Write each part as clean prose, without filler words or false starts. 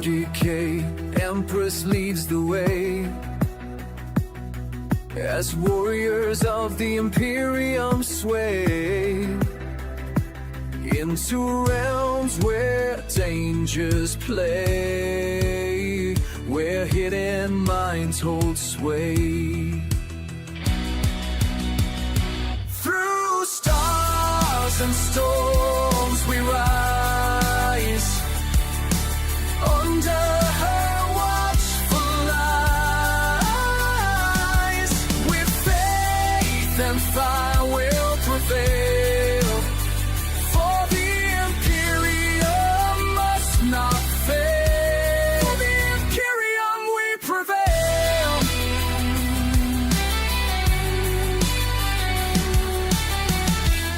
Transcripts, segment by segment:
decay, Empress leads the way. As warriors of the imperium sway into realms where dangers play, where hidden minds hold sway. Through stars and storms we rise, under her watchful eyes, with faith and fire will prevail, for the imperium must not fail. For the imperium we prevail.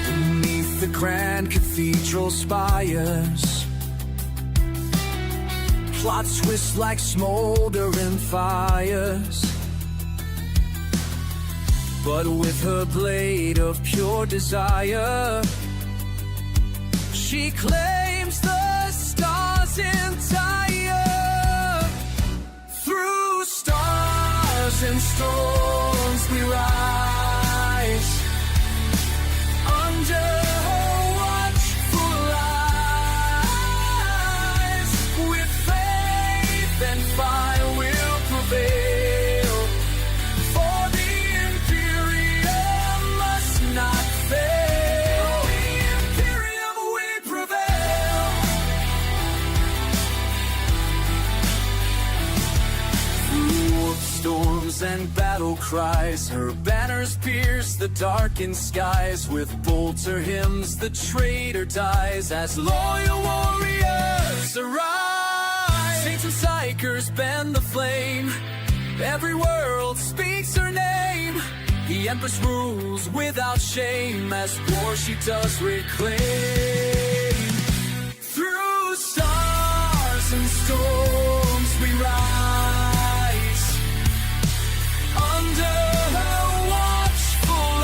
Beneath the grand cathedral spires, plots twist like smoldering fires. But with her blade of pure desire, she claims the stars entire. Through stars and storms we rise, under her watchful eyes, with faith and fire will prevail, for the imperium must not fail. The imperium we prevail. Through storms and battle cries, her banners pierce the darkened skies. With bolter hymns the traitor dies, as loyal warriors arise. Saints and psychers bend the flame, every world speaks her name. The Empress rules without shame, as war she does reclaim. Through stars and storms we rise, under her watchful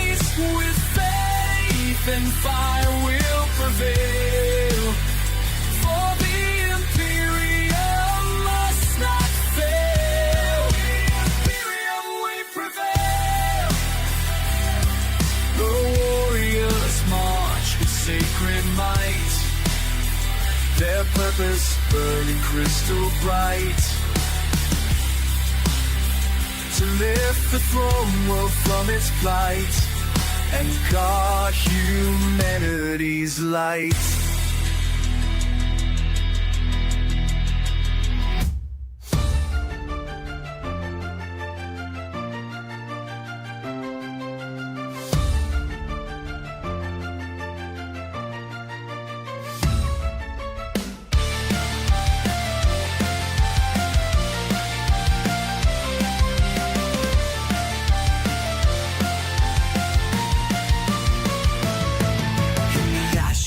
eyes, with faith and fire will prevail, for the imperium must not fail. The imperium we prevail. The warriors march with sacred might, their purpose burning crystal bright, to lift the throne world from its plight and guard humanity's light.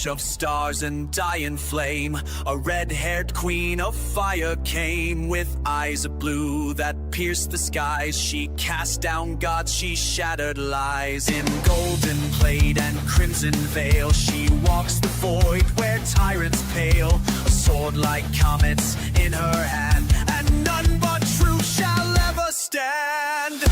Of stars and dying flame, a red-haired queen of fire came, with eyes of blue that pierced the skies. She cast down gods, she shattered lies. In golden plate and crimson veil, she walks the void where tyrants pale. A sword like comets in her hand, and none but truth shall ever stand.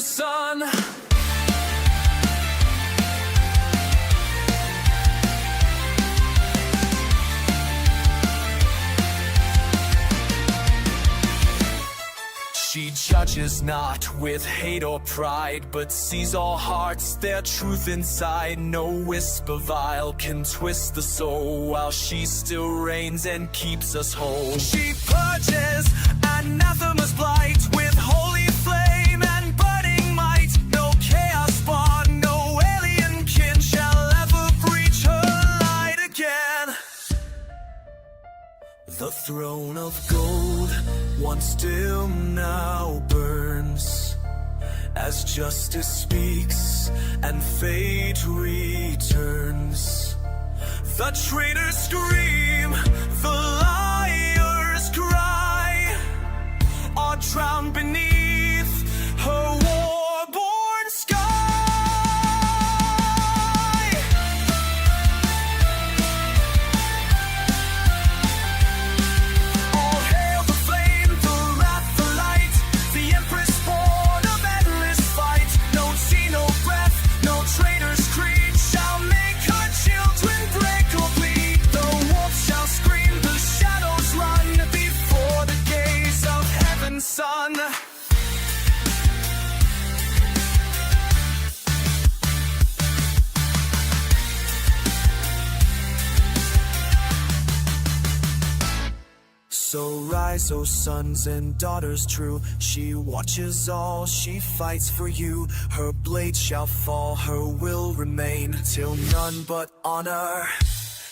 Son, she judges not with hate or pride, but sees all hearts, their truth inside. No whisper vile can twist the soul, while she still reigns and keeps us whole. She purges anathema's blight with holy flame and burning might. No chaos spawn, no alien kin shall ever breach her light again. The throne of gold, once dim now burns, as as justice speaks and fate returns. The traitors scream, the liars cry, are drowned beneath her war-born sky. All hail the flame, the wrath, the light, the empress born of endless fight. No sea, no breath, no traitor's creed shall make her children break or bleed. The wolf shall scream, the shadows run before the gaze of heaven's sun. So rise, O sons and daughters true. She watches all, she fights for you. Her blade shall fall, her will remain, till none but honor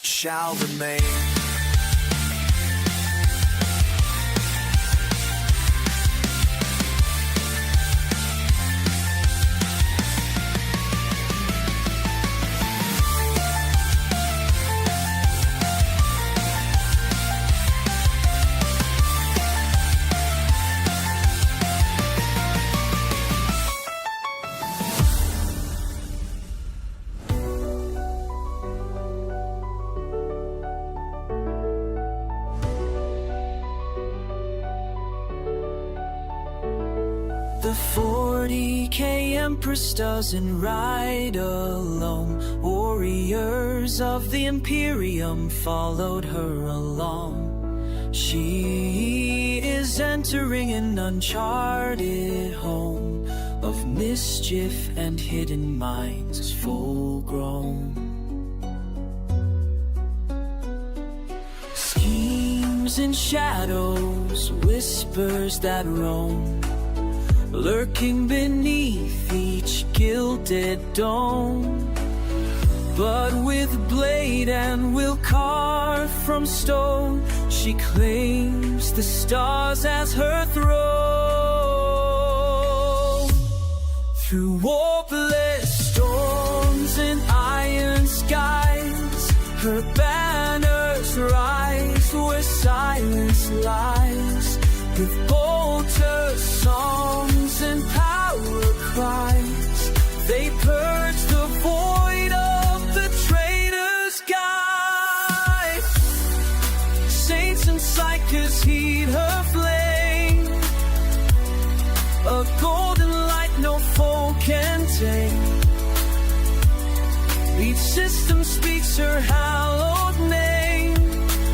shall remain. The 40K Empress doesn't ride alone. Warriors of the Imperium followed her along. She is entering an uncharted home of mischief and hidden minds full grown. Schemes and shadows, whispers that roam, lurking beneath each gilded dome. But with blade and will carved from stone, she claims the stars as her throne. Through warpless storms and iron skies, her banners rise where silence lies. With bolter songs and power cries, they purge the void of the traitor's guide. Saints and psychers heed her flame, a golden light no foe can tame. Each system speaks her hallowed name.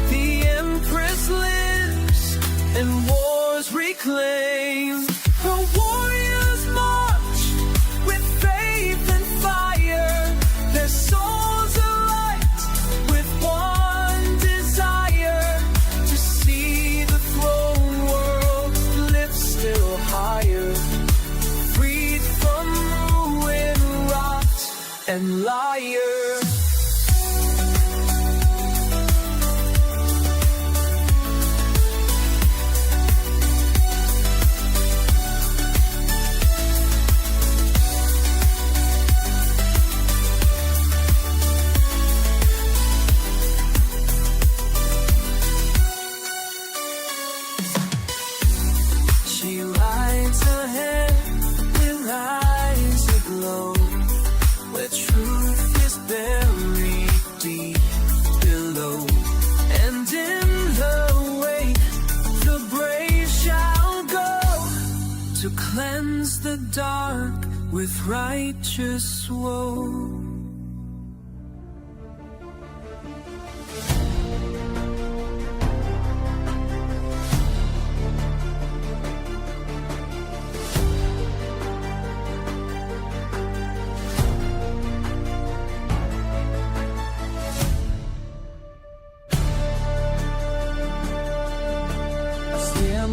The Empress lives and wars reclaim. Her warriors march with faith and fire, their souls alight with one desire, to see the throne world lift still higher, freed from ruin, rot, and liar. She rides ahead with eyes aglow, where truth is buried deep below. And in her wake the brave shall go, to cleanse the dark with righteous woe.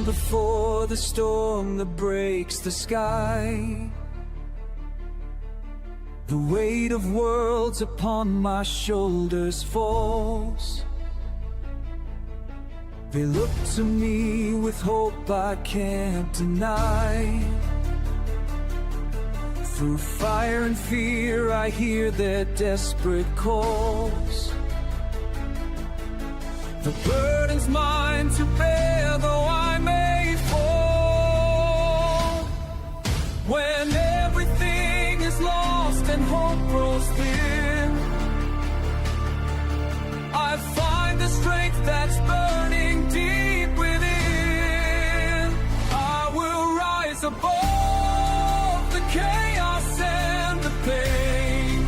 Before the storm that breaks the sky, the weight of worlds upon my shoulders falls. They look to me with hope I can't deny. Through fire and fear I hear their desperate calls. The burden's mine to bear, though I may fall. When everything is lost and hope grows thin, I find the strength that's burning deep within. I will rise above the chaos and the pain,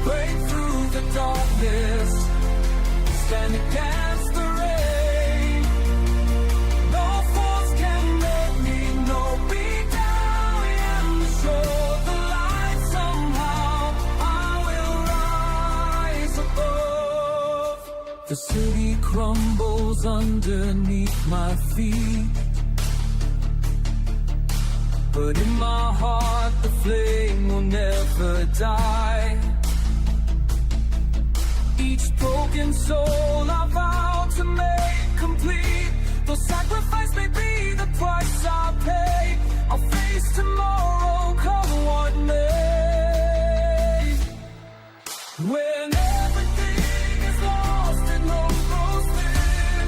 break through the darkness, stand against the rain. No force can make me, no beat down and show the light somehow. I will rise above. The city crumbles underneath my feet, but in my heart the flame will never die. Each broken soul I vow to make complete, though sacrifice may be the price I pay. I'll face tomorrow, come what may. When everything is lost and hope grows thin,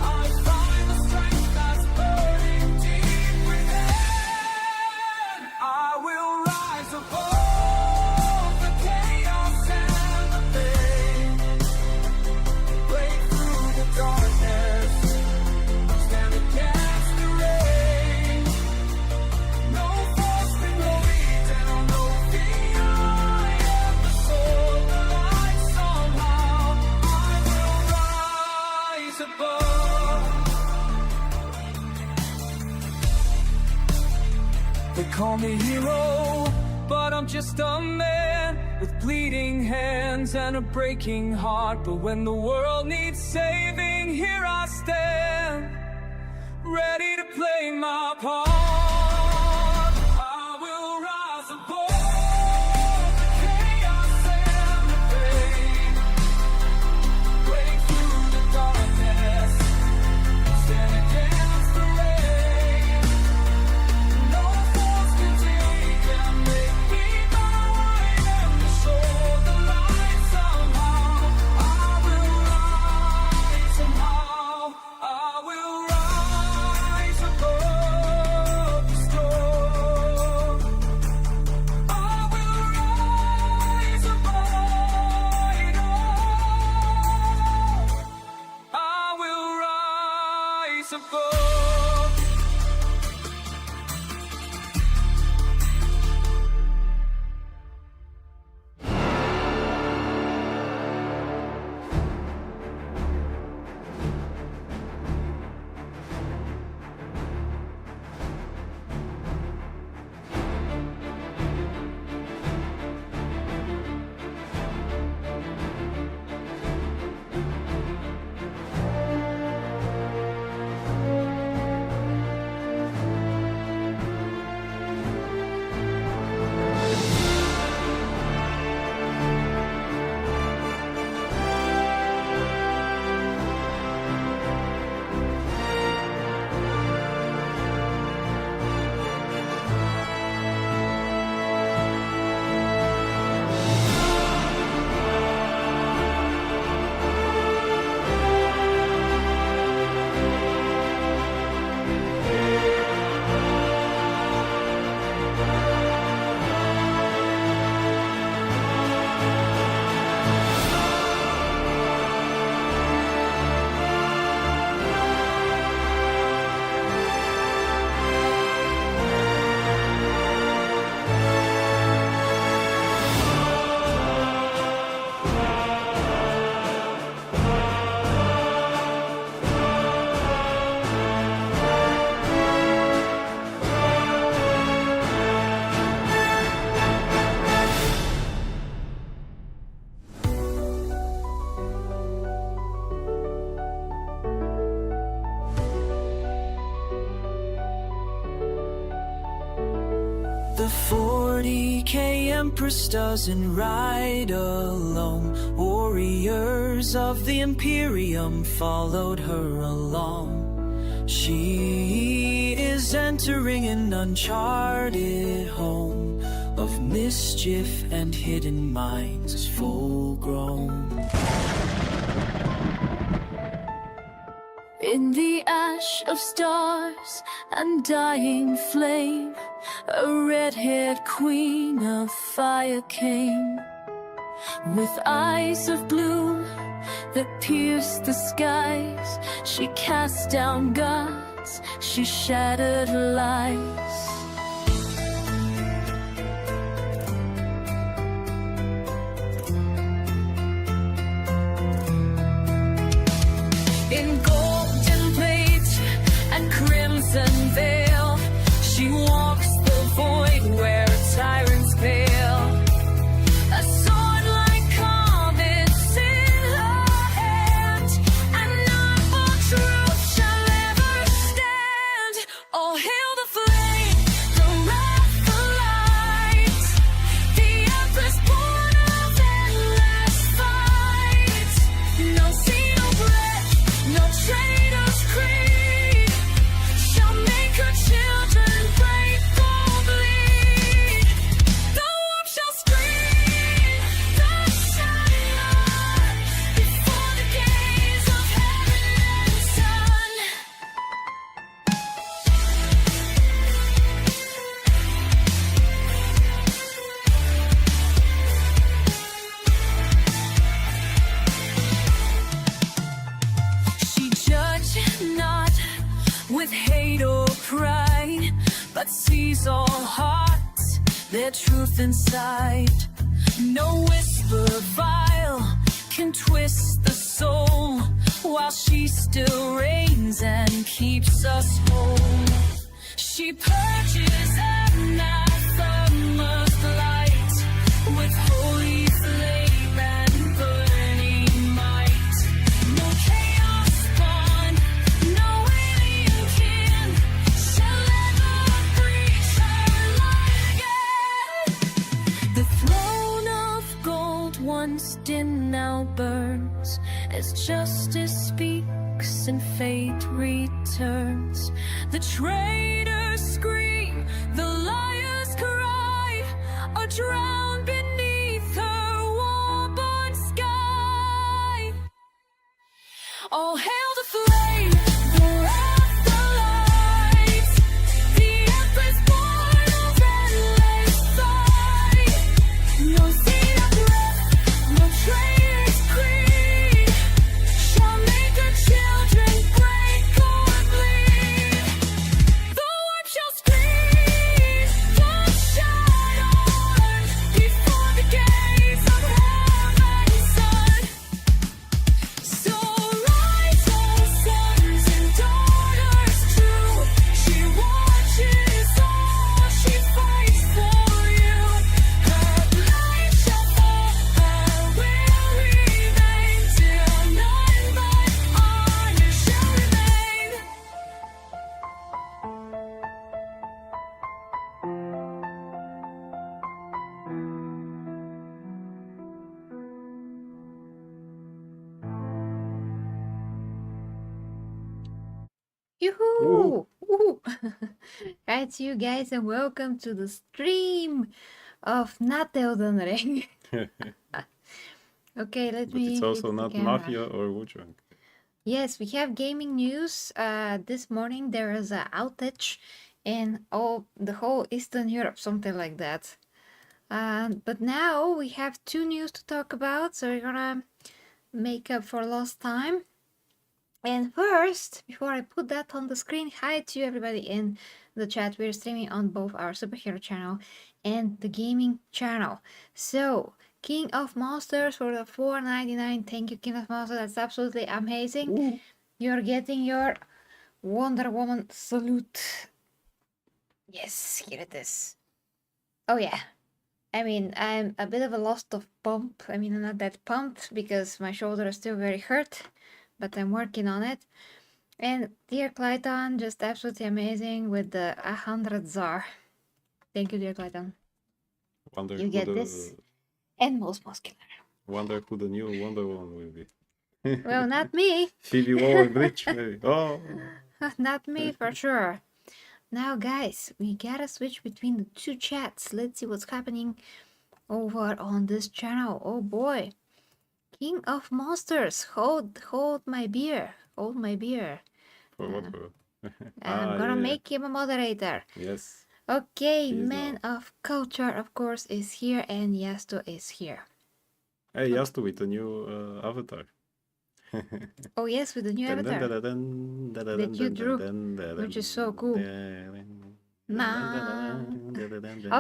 I find the strength that's burning deep within. I will rise above the chaos and the pain, break through the darkness, stand against the rain. No force can hold me down, no fear. I am the soul, the light somehow. I will rise above. They call me hero, but I'm just a man with bleeding hands and a breaking heart. But when the world needs saving, here I stand, ready to play my part. I will rise above the chaos and the pain, break through the darkness, stand against the rain. No force can take and make me mine, and show the light somehow. I will rise somehow. I will rise above the storm. I will rise above it all. I will rise above. The 40K Empress doesn't ride alone. Warriors of the Imperium followed her along. She is entering an uncharted home of mischief and hidden minds full grown. In the ash of stars and dying flame, a red-haired queen of fire came, with eyes of blue that pierced the skies. She cast down gods, she shattered lies. In golden plate and crimson veil, she walks the void where tyrants fail. A sword like comets in her hand, and none for truth shall ever stand. All hail the flame, the wrath, the light, the empress born of endless fight. No sea, no breath, no traitor's creed shall make her children break or bleed. The warp shall scream, the shine before the gaze of heaven and sun. She judged not with hate or pride, but sees all hearts, their truth inside. No whisper vile can twist the soul, while she still reigns and keeps us whole. She purges anathema's light with holy flame and burning might. No chaos spawn, no alien kin shall ever breach her light again. The throne of gold, once dim, now burns as justice speaks and fate returns. The traitors scream, the liars cry, are drowned beneath her war-born sky. All hail the flame, the wrath, the light, the empress born of endless fight. No seed of breath, no traitor's creed shall make her children break or bleed. The warp shall scream, the shine on before the gaze of heaven's sun. So rise, O sons and daughters true. She watches all, she fights for you. Her light shall fall, her will remain, till none but honor shall remain. Yoo-hoo! Woohoo! Right, you guys, and welcome to the stream of not Elden Ring. Okay, let But me. it's also hit the not camera. Mafia or Wujang. Yes, we have gaming news. This morning there is an outage in the whole Eastern Europe, something like that. But now we have two news to talk about, so we're gonna make up for lost time. And first, before I put that on the screen, hi to everybody in the chat. We're streaming on both our superhero channel and the gaming channel. So, King of Monsters for the $4.99. Thank you, King of Monsters. That's absolutely amazing. Ooh. You're getting your Wonder Woman salute. Yes, here it is. Oh yeah. I mean, I'm a bit of a lost of pump. I mean, I'm not that pumped because my shoulder is still very hurt, but I'm working on it. And dear Clayton, just absolutely amazing with the 100 Zar. Thank you, dear Clayton. Wonder You who get the, this. And most muscular. Wonder who the new Wonder Woman will be. Well, not me. Phoebe Waller-Bridge, maybe. Oh, Not me for sure. Now, guys, we gotta switch between the two chats. Let's see what's happening over on this channel. Oh boy. King of Monsters, hold my beer. Hold my beer. For what? For? And I'm gonna make him a moderator. Yes. Okay, He is Man of Culture, of course, is here, and Yasto is here. Hey, Yastu with the new avatar. Oh yes, with the new avatar that you drew, which is so cool. Nah.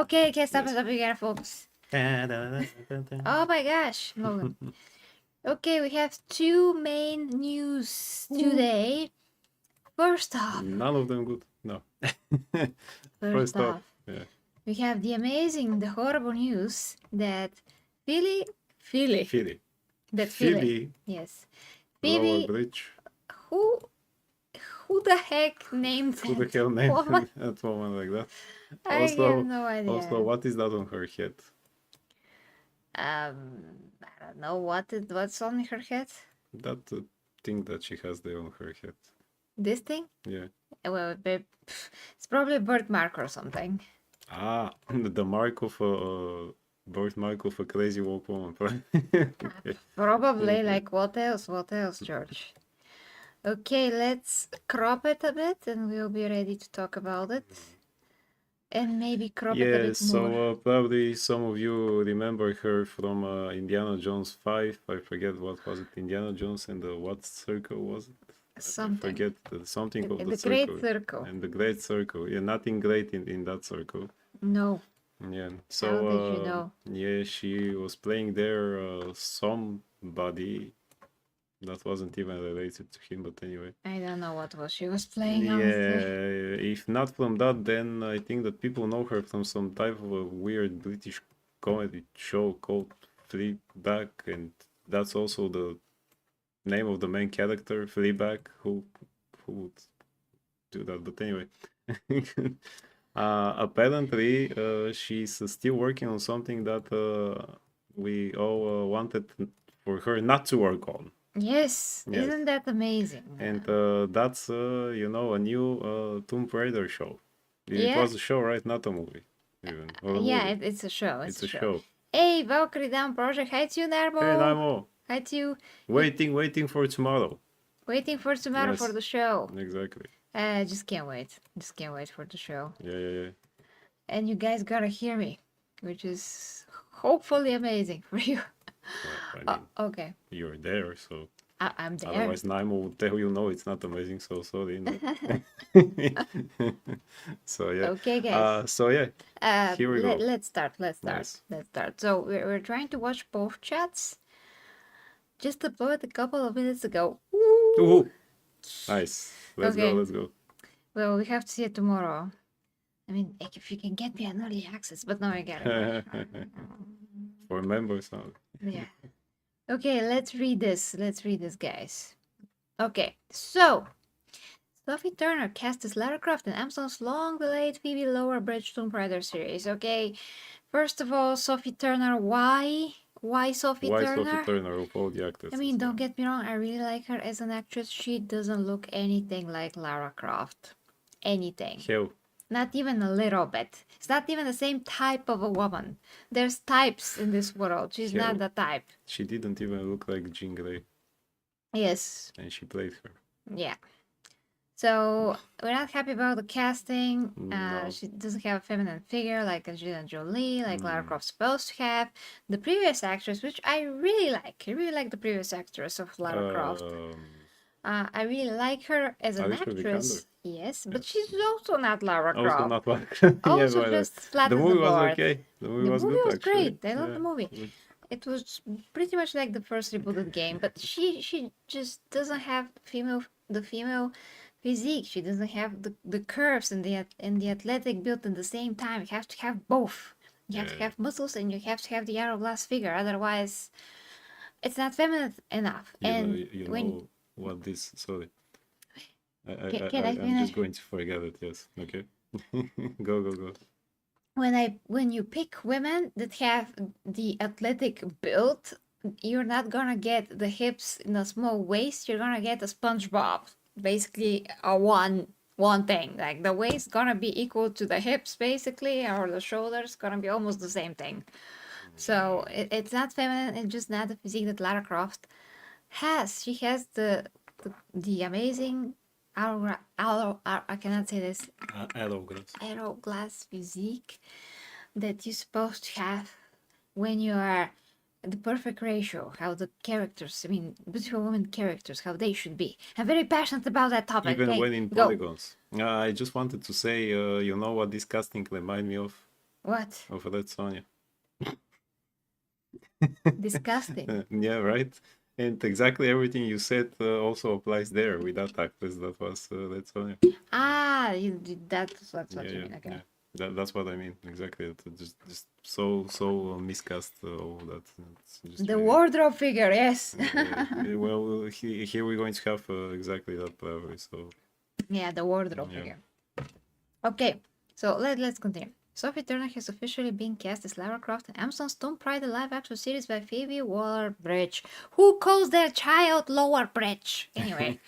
Okay, stop, we gotta focus. Oh my gosh, Logan. Okay, we have two main news today. First off, None of them good. No. first off, off, yeah. we have the amazing, the horrible news that Philly, Phoebe. yes, Lower Phoebe, bridge. who the heck named Who the that hell named woman? that woman like that? I have no idea. Also, what is that on her head? I don't know what's on her head. That thing that she has there on her head. This thing? Yeah. Well, it's probably a birthmark or something. Ah, the mark of a birthmark of a crazy woke woman. Probably. Like what else? What else, George? Okay, let's crop it a bit, and we'll be ready to talk about it. And maybe crop it a Yeah, bit more. so probably some of you remember her from Indiana Jones 5. I forget what was it. Indiana Jones and the what circle was it? Something. I forget something of the The circle. Great Circle. And the Great Circle. Yeah, nothing great in that circle. No. Yeah. So How did you know? yeah, she was playing there somebody that wasn't even related to him, but anyway. I don't know what was she was playing. Yeah, Honestly. if not from that, then I think that people know her from some type of a weird British comedy show called Fleabag, and that's also the name of the main character, Fleabag, who would do that. But anyway, apparently she's still working on something that we all wanted for her not to work on. Yes. Yes. Isn't that amazing? And that's you know, a new Tomb Raider show. It Yeah. was a show, right? Not a movie. Even. Or a Yeah, movie. it's a show. It's a show. Hey, Valkyrie Down Project. Hi to you, Narmo. Hey, Naimo. Hi to you. Waiting for tomorrow. Waiting for tomorrow Yes. for the show. Exactly. Just can't wait. Just can't wait for the show. Yeah. And you guys gotta hear me, which is hopefully amazing for you. Well, I mean, Okay. you're there, so I'm there. otherwise Naimo will tell you no, it's not amazing. So sorry. No. So yeah. Okay, guys. So yeah. Here we go. Let's start. Nice. Let's start. So we're trying to watch both chats. Just uploaded a couple of minutes ago. Ooh. Nice. Let's Okay. go. Let's go. Well, we have to see it tomorrow. I mean, like, if you can get me an early access, but no, I get it. For members now. Yeah. Okay, let's read this. Let's read this, guys. Okay, so Sophie Turner cast as Lara Croft in Amazon's long-delayed Phoebe Lower-Bridge Tomb Raider series. Okay, first of all, Sophie Turner, why? Why Sophie Why Turner? Sophie Turner of all the actors? I mean, don't get me wrong, I really like her as an actress. She doesn't look anything like Lara Croft. Anything. Hell. Not even a little bit. It's not even the same type of a woman. There's types in this world. She's Yeah. not the type. She didn't even look like Jean Grey, Yes. and she played her. Yeah. So we're not happy about the casting. No. She doesn't have a feminine figure like Angelina Jolie, like Lara Croft's supposed to have. The previous actress, which I really like. I really like the previous actress of Lara Croft. I really like her as an Alicia actress. Vikander. Yes, but she's also not Lara Croft. Also not one. Also but, just flat the as movie the was board. okay. The movie The was movie good, was actually. great. I love the movie. It was pretty much like the first rebooted game, but she just doesn't have the female physique. She doesn't have the curves and the athletic build at the same time. You have to have both. You have to have muscles and you have to have the hourglass figure. Otherwise, it's not feminine enough. You know what this? Sorry. Can I I'm finish? just going to forget it. Yes. Okay. Go. When you pick women that have the athletic build, you're not gonna get the hips in a small waist. You're gonna get a SpongeBob. basically a one thing. Like the waist gonna be equal to the hips basically, or the shoulders gonna be almost the same thing. So it's not feminine. It's just not the physique that Lara Croft has. She has the amazing I cannot say this, hourglass physique that you're supposed to have when you are the perfect ratio, how the characters, I mean, beautiful women characters, how they should be. I'm very passionate about that topic. Even Okay, when in go. polygons. I just wanted to say, you know what this casting remind me of? What? Of Red Sonja. Disgusting. Yeah, right? And exactly everything you said also applies there with that actress that was Red Sonja. Ah, that's what Yeah, you yeah, mean. Okay. yeah. That's what I mean, exactly. Just so miscast all that. It's just The really- wardrobe figure, yes. well, here we're going to have exactly that probably. So Yeah, the wardrobe Yeah. figure. Okay, so let's continue. Sophie Turner has officially been cast as Lara Croft in Amazon's Tomb Raider live-action series by Phoebe Waller-Bridge. Who calls their child Lower Bridge? Anyway,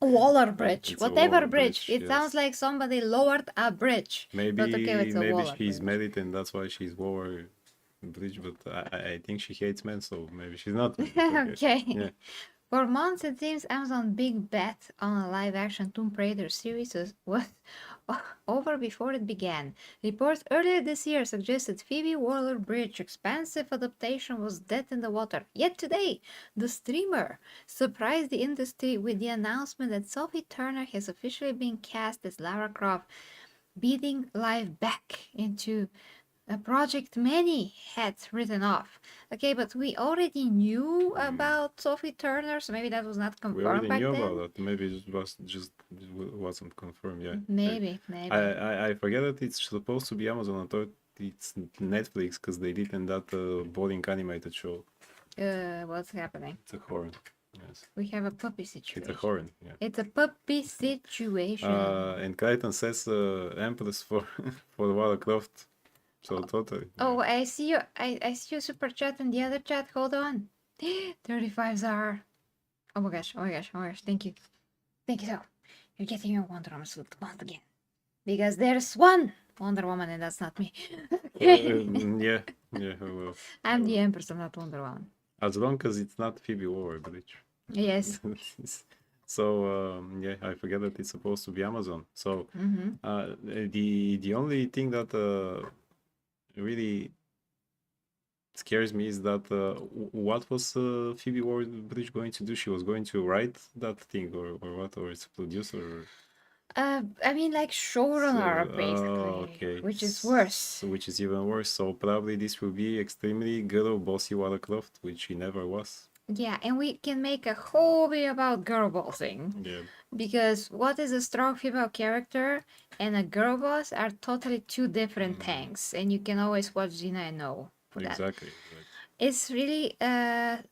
Waller-Bridge, It's a whatever bridge. Waller-Bridge, It sounds like somebody lowered a bridge. maybe But okay, it's a maybe Waller she's bridge. married and that's why she's lower bridge. But I think she hates men, so maybe she's not. But Okay. Yeah. For months, it seems Amazon's big bet on a live-action Tomb Raider series was over before it began. Reports earlier this year suggested Phoebe Waller-Bridge's expansive adaptation was dead in the water. Yet today, the streamer surprised the industry with the announcement that Sophie Turner has officially been cast as Lara Croft, beating life back into a project many had written off. Okay, but we already knew about Sophie Turner, so maybe that was not We confirmed already back knew then. about that. Maybe it was just wasn't confirmed. Yeah. Maybe. I forget that it's supposed to be Amazon. I thought it's Netflix because they did in that boring animated show. What's happening? It's a horn. Yes. We have a puppy situation. It's a horn. Yeah. It's a puppy situation. And Crichton says Empress for for Lara Croft. So totally. Oh, I see you. I see your super chat in the other chat. Hold on. 35 Zar. Oh my gosh. Thank you. Thank you so. You're getting your Wonder Woman suit once again. Because there's one Wonder Woman and that's not me. Yeah. Well, I'm the Empress, I'm not Wonder Woman. as long as it's not Phoebe Waller-Bridge. Yes. So yeah, I forget that it's supposed to be Amazon. So Mm-hmm. the only thing that really scares me is that what was Phoebe Waller-Bridge going to do? She was going to write that thing or what, or it's a producer? I mean, like showrunner, So, basically, okay. which is worse. So, which is even worse. So probably this will be extremely girl bossy Lara Croft, which she never was. Yeah, and we can make a whole video about girl bossing. Yeah. Because what is a strong female character and a girl boss are totally two different things. And you can always watch Xena and know for that. Exactly. Is really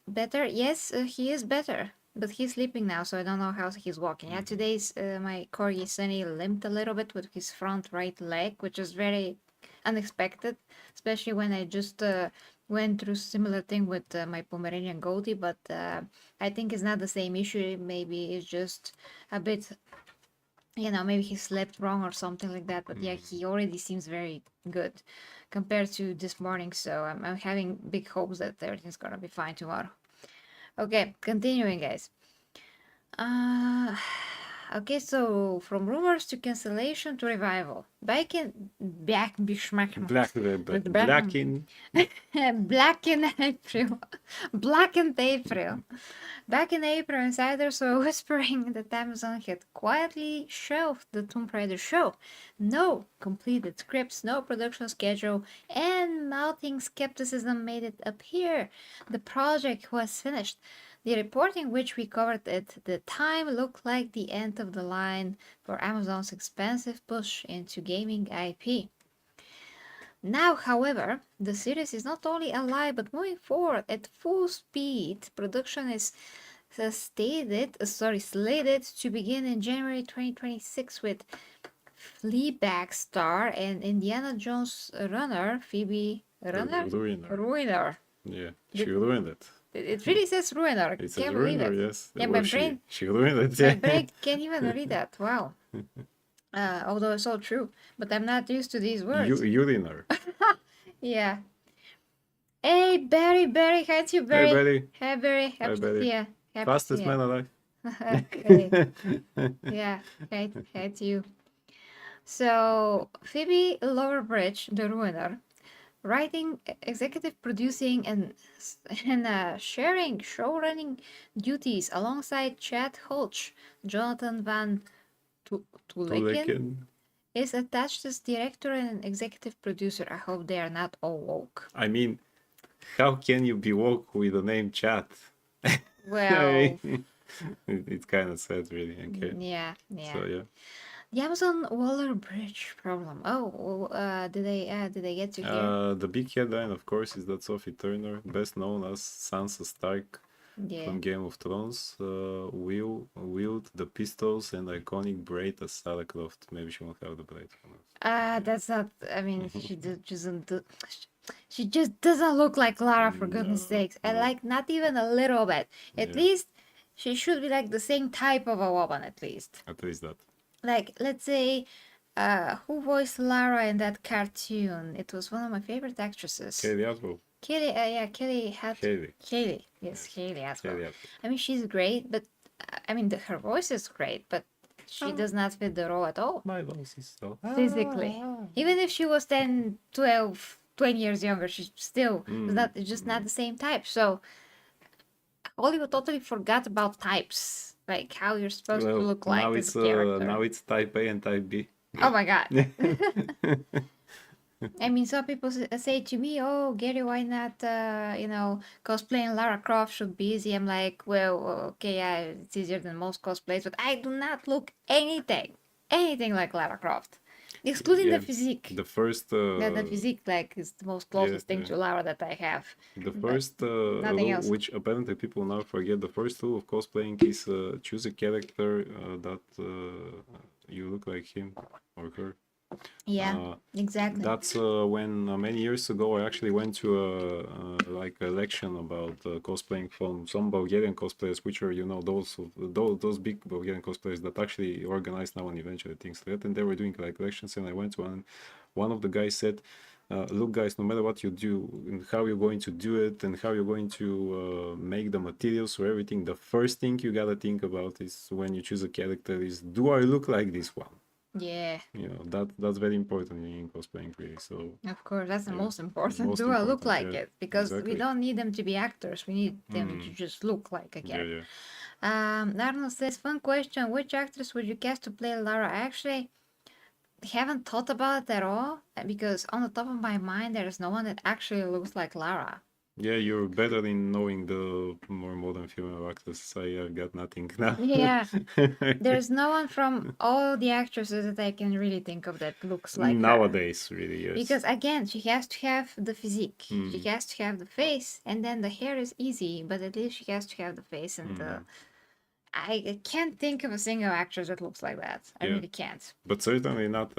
better. Yes, he is better, but he's sleeping now, so I don't know how he's walking. Yeah, today's my corgi Sunny limped a little bit with his front right leg, which is very unexpected, especially when I just went through similar thing with my Pomeranian Goldie. But I think it's not the same issue. Maybe it's just a bit, you know, maybe he slept wrong or something like that. But yeah, he already seems very good compared to this morning. So I'm having big hopes that everything's gonna be fine tomorrow. Okay, continuing, guys. Okay, so from rumors to cancellation to revival. Back in Black in April. Blackened April. Back in April, insiders were whispering that Amazon had quietly shelved the Tomb Raider show. No completed scripts, no production schedule, and mounting skepticism made it appear the project was finished. The reporting which we covered at the time looked like the end of the line for Amazon's expansive push into gaming IP. Now, however, the series is not only alive but moving forward at full speed. Production is slated to begin in January 2026 with Fleabag star and Indiana Jones runner Phoebe Ruiner. Ruiner. Yeah, she ruined it. It really says ruiner. It says Can't believe ruiner, it. yes. Yeah, Well, my brain, she ruined it, my yeah. brain can't even read that. Wow. Although it's all true, but I'm not used to these words. Uriner. Yeah. Hey, Barry, hi to you, Hey, Barry. Betty. Hey, Barry, Hi, happy to see Betty. ya. Happy to Fastest see man ya. alive. Okay. Yeah, hi to you. So, Phoebe Lowerbridge, the ruiner, writing, executive producing, and sharing showrunning duties alongside Chad Hulch, Jonathan Van Tulekin Tulekin. is attached as director and executive producer. I hope they are not all woke. I mean, how can you be woke with the name Chat? Well, It's kind of sad, really. Okay. yeah. So yeah. The Amazon Waller Bridge problem. Oh, did they get to hear? The big headline, of course, is that Sophie Turner, best known as Sansa Stark Yeah. from Game of Thrones, will wield the pistols and iconic braid as Sarah Croft. Maybe she won't have the braid. Who knows? That's not. I mean, she just doesn't look like Lara, for goodness sakes. And no. like, not even a little bit. At Yeah. least she should be like the same type of a woman, at least. At least that. Like, let's say, who voiced Lara in that cartoon? It was one of my favorite actresses. Kaylee Atwell. Kelly, Kelly had Haley. Kelly, yes, Kelly as well. Kaylee Atwell. I mean, she's great, but I mean, her voice is great, but she does not fit the role at all My voice is so. physically. Even if she was 10, 12, 20 years younger, she still is not just not the same type. So Hollywood totally forgot about types, like how you're supposed to look like now as it's a character. now it's type A and type B. Oh my god. I mean, some people say to me, "Oh, Gary, why not? Cosplaying Lara Croft should be easy." I'm like, "Well, okay, yeah, it's easier than most cosplays, but I do not look anything like Lara Croft, excluding Yeah, the physique. The first The physique, like, is the most closest thing yeah. to Lara that I have. the but first nothing rule, else. which apparently people now forget, the first rule of cosplaying is choose a character that you look like him or her. Yeah, exactly. That's when many years ago I actually went to a like a election about cosplaying from some Bulgarian cosplayers, which are those big Bulgarian cosplayers that actually organize now and eventually things like that. And they were doing like elections, and I went to one. One of the guys said, "Look, guys, no matter what you do and how you're going to do it and how you're going to make the materials or everything, the first thing you gotta think about is when you choose a character is, do I look like this one?" Yeah, That's very important in cosplaying, really. So of course, that's the yeah, most important. most Do I look important, like yeah, it? Because we exactly. don't need them to be actors. We need them to just look like a Yeah, character. yeah. Arnold says, fun question. Which actress would you cast to play Lara? I actually haven't thought about it at all, because on the top of my mind, there is no one that actually looks like Lara. Yeah, you're better in knowing the more modern female actors. I got nothing now. Yeah, there's no one from all the actresses that I can really think of that looks like her. Nowadays, really, yes. Because again, she has to have the physique, she has to have the face, and then the hair is easy, but at least she has to have the face and the. I can't think of a single actress that looks like that. I Yeah. really can't. But certainly not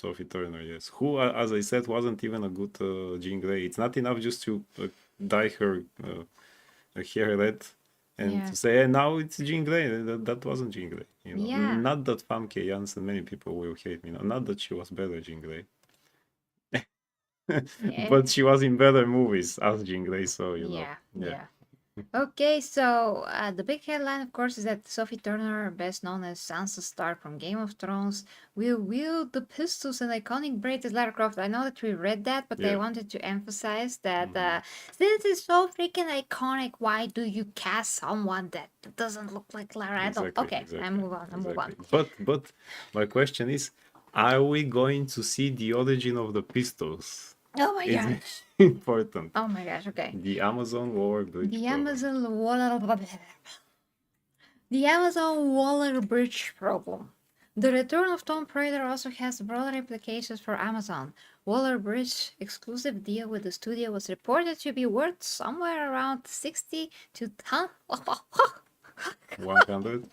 Sophie Turner, yes. Who, as I said, wasn't even a good Jean Grey. It's not enough just to dye her hair red and Yeah. to say, hey, now it's Jean Grey. That wasn't Jean Grey. Yeah. Not that Famke Janssen, many people will hate me. Not that she was better Jean Grey. Yeah. But she was in better movies as Jean Grey, so Yeah. Okay, so the big headline, of course, is that Sophie Turner, best known as Sansa Stark from Game of Thrones, will wield the pistols and iconic braid as Lara Croft. I know that we read that, but I Yeah. wanted to emphasize that since it's so freaking iconic, why do you cast someone that doesn't look like Lara at all? Okay, I move on. But my question is, are we going to see the origin of the pistols? Oh my It's gosh. important. Oh my gosh, okay. The Amazon War Bridge. The problem. Amazon Waller Bridge problem. The return of Tomb Raider also has broader implications for Amazon. Waller Bridge exclusive deal with the studio was reported to be worth somewhere around 60 to 100?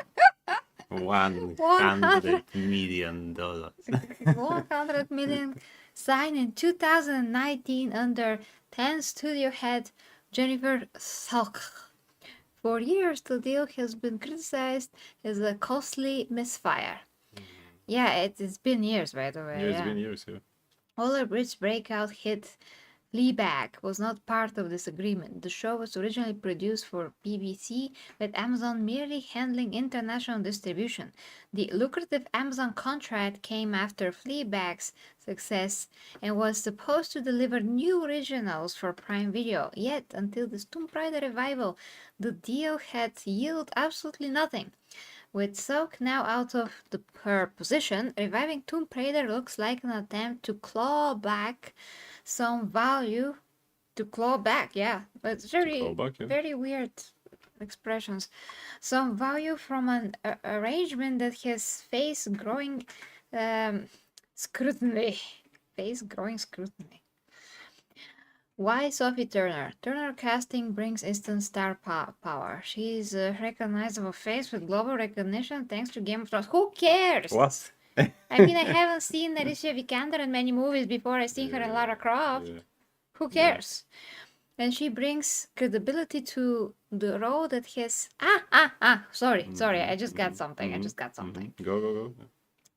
$100 million. 100 million, signed in 2019 under 10 studio head Jennifer Salk. For years, the deal has been criticized as a costly misfire. Yeah, it's been years, by the way. Yeah, it's been years, yeah. Waller-Bridge breakout hit Fleabag was not part of this agreement. The show was originally produced for BBC, with Amazon merely handling international distribution. The lucrative Amazon contract came after Fleabag's success and was supposed to deliver new originals for Prime Video. Yet, until this Tomb Raider revival, the deal had yielded absolutely nothing. With Soak now out of her position, reviving Tomb Raider looks like an attempt to claw back some value. To claw back, yeah. But it's very, back, yeah. very weird expressions. Some value from an arrangement that has faced growing scrutiny. Faced growing scrutiny. Why Sophie Turner? Turner casting brings instant star power. She's a recognizable face with global recognition thanks to Game of Thrones. Who cares? What? I mean, I haven't seen Alicia Vikander in many movies before. I seen her in Lara Croft. Yeah. Who cares? And she brings credibility to the role that has... Sorry, I just got something. Go.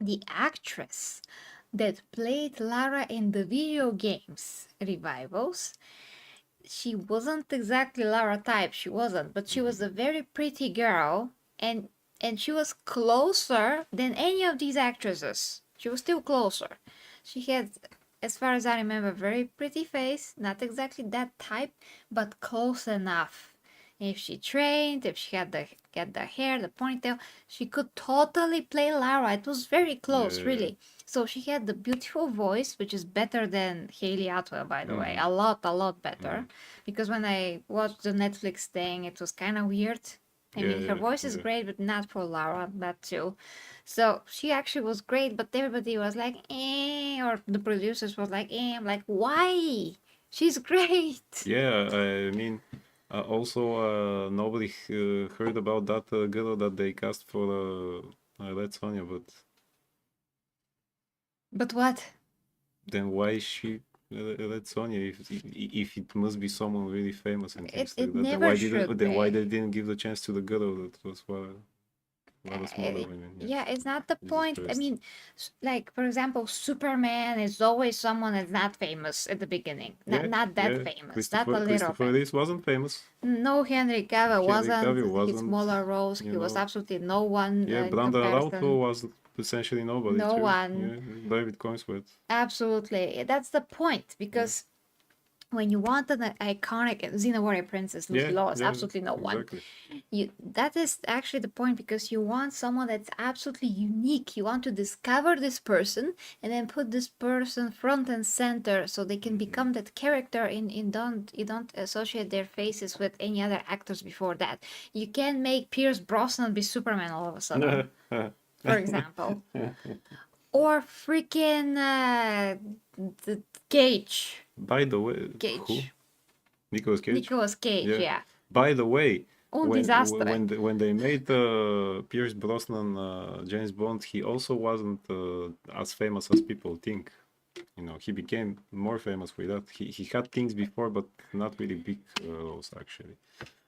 The actress that played Lara in the video games revivals, she wasn't exactly Lara type, she wasn't, but she was a very pretty girl, and she was closer than any of these actresses. She was still closer. She had, as far as I remember, very pretty face, not exactly that type, but close enough. If she trained, if she had the hair, the ponytail, she could totally play Lara. It was very close, really. So she had the beautiful voice, which is better than Hayley Atwell, by the way. A lot better. Because when I watched the Netflix thing, it was kind of weird. I mean, her voice is great, but not for Lara, that too. So she actually was great, but everybody was like, or the producers was like, I'm like, why? She's great. Yeah, I mean, also nobody heard about that girl that they cast for Red Sonja, but... But what? Then why is she Red Sonja if it must be someone really famous and things like that? Never Then why they didn't give the chance to the girl that was smaller? Yeah, it's not the point. I mean, like, for example, Superman is always someone that's not famous at the beginning. Not that famous. Not a little Christopher Reeve wasn't famous. No, Henry Cavill wasn't. His wasn't, smaller roles, he was absolutely no one. Yeah, Brandon Routh was essentially nobody. No too. one. Yeah, David Coinsworth. Absolutely. That's the point, because when you want an iconic Xena Warrior Princess, Lucy Lawless, absolutely no one. That is actually the point, because you want someone that's absolutely unique. You want to discover this person and then put this person front and center so they can become that character, and you don't associate their faces with any other actors before that. You can't make Pierce Brosnan be Superman all of a sudden, for example. Or freaking the Cage. By the way, who? Nicolas Cage? Nicolas Cage, yeah. By the way, when they made Pierce Brosnan James Bond, he also wasn't as famous as people think. You know, he became more famous with that. He had things before, but not really big roles, actually.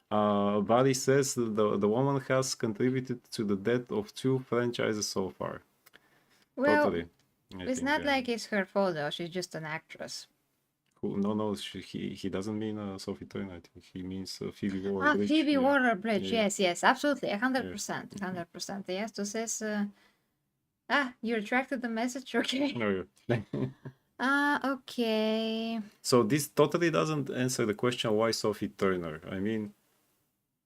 Barry says the woman has contributed to the death of 2 franchises so far. Well, totally. It's not like it's her fault, though. She's just an actress. No, he doesn't mean Sophie Turner. I think he means Phoebe Waller-Bridge. Phoebe Waller-Bridge. Yes, absolutely, 100%, 100%. Yes, to says, you retracted the message. Okay. No, okay. So this totally doesn't answer the question why Sophie Turner. I mean,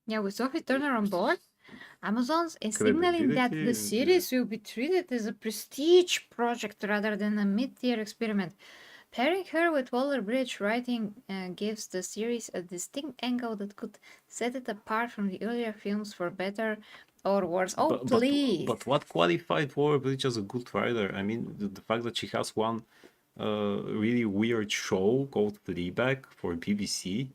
yeah, with Sophie Turner on board, Amazon's is signaling that the series will be treated as a prestige project rather than a mid-tier experiment. Pairing her with Waller-Bridge writing gives the series a distinct angle that could set it apart from the earlier films for better or worse. Please! But what qualified Waller-Bridge as a good writer? I mean, the fact that she has one really weird show called Fleabag for BBC.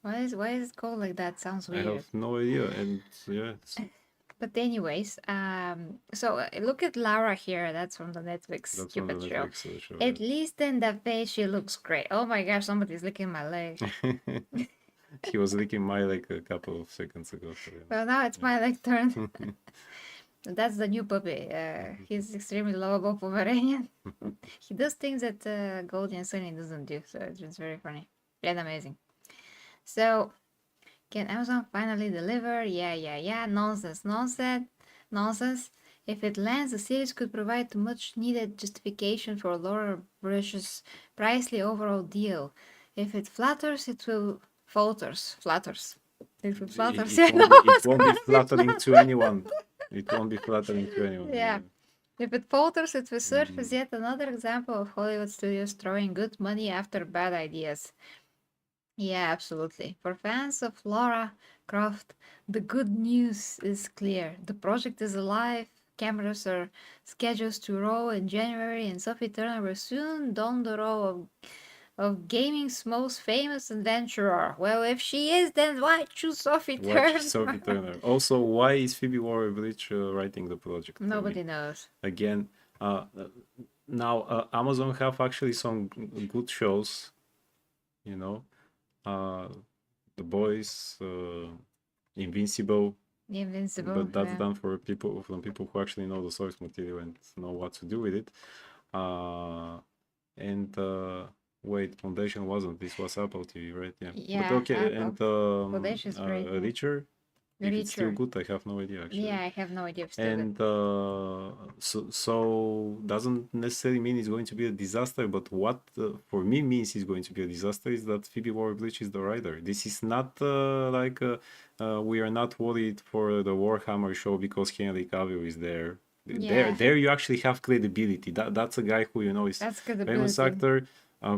Why is it called like that? Sounds weird. I have no idea, and But anyways, so look at Lara here. That's from the Netflix stupid show. At least in the face, she looks great. Oh my gosh, somebody's licking my leg. He was licking my leg a couple of seconds ago. So, Well, now it's my leg turn. That's the new puppy. He's extremely lovable Pomeranian. He does things that Goldie and Sunny doesn't do, so it's just very funny and amazing. So, can Amazon finally deliver? Yeah. Nonsense. If it lands, the series could provide much needed justification for Laura Brush's pricely overall deal. If it flatters, it will falters. Flatters. If it flatters, it won't be flattering to anyone. It won't be flattering to anyone. Yeah. If it falters, it will serve as yet another example of Hollywood studios throwing good money after bad ideas. Yeah, absolutely. For fans of Lara Croft, the good news is clear. The project is alive. Cameras are scheduled to roll in January, and Sophie Turner will soon don the role of gaming's most famous adventurer. Well, if she is, then why choose Sophie Turner? Sophie Turner. Also, why is Phoebe Waller-Bridge writing the project? Nobody knows. Again, now Amazon have actually some good shows, you know, The Boys, Invincible, but that's yeah. done for people who actually know the source material and know what to do with it. Wait, Foundation wasn't. This was Apple TV, right? Yeah. Yeah, But okay, Apple. and Foundation's great, yeah. Reacher. If it's still Reacher. good, I have no idea actually. Yeah, I have no idea if it's still And good. so doesn't necessarily mean it's going to be a disaster, but what for me means it's going to be a disaster is that Phoebe Waller-Bridge is the writer. This is not like we are not worried for the Warhammer show because Henry Cavill is there. Yeah. There you actually have credibility. That's a guy who, you know, is That's famous credibility. actor,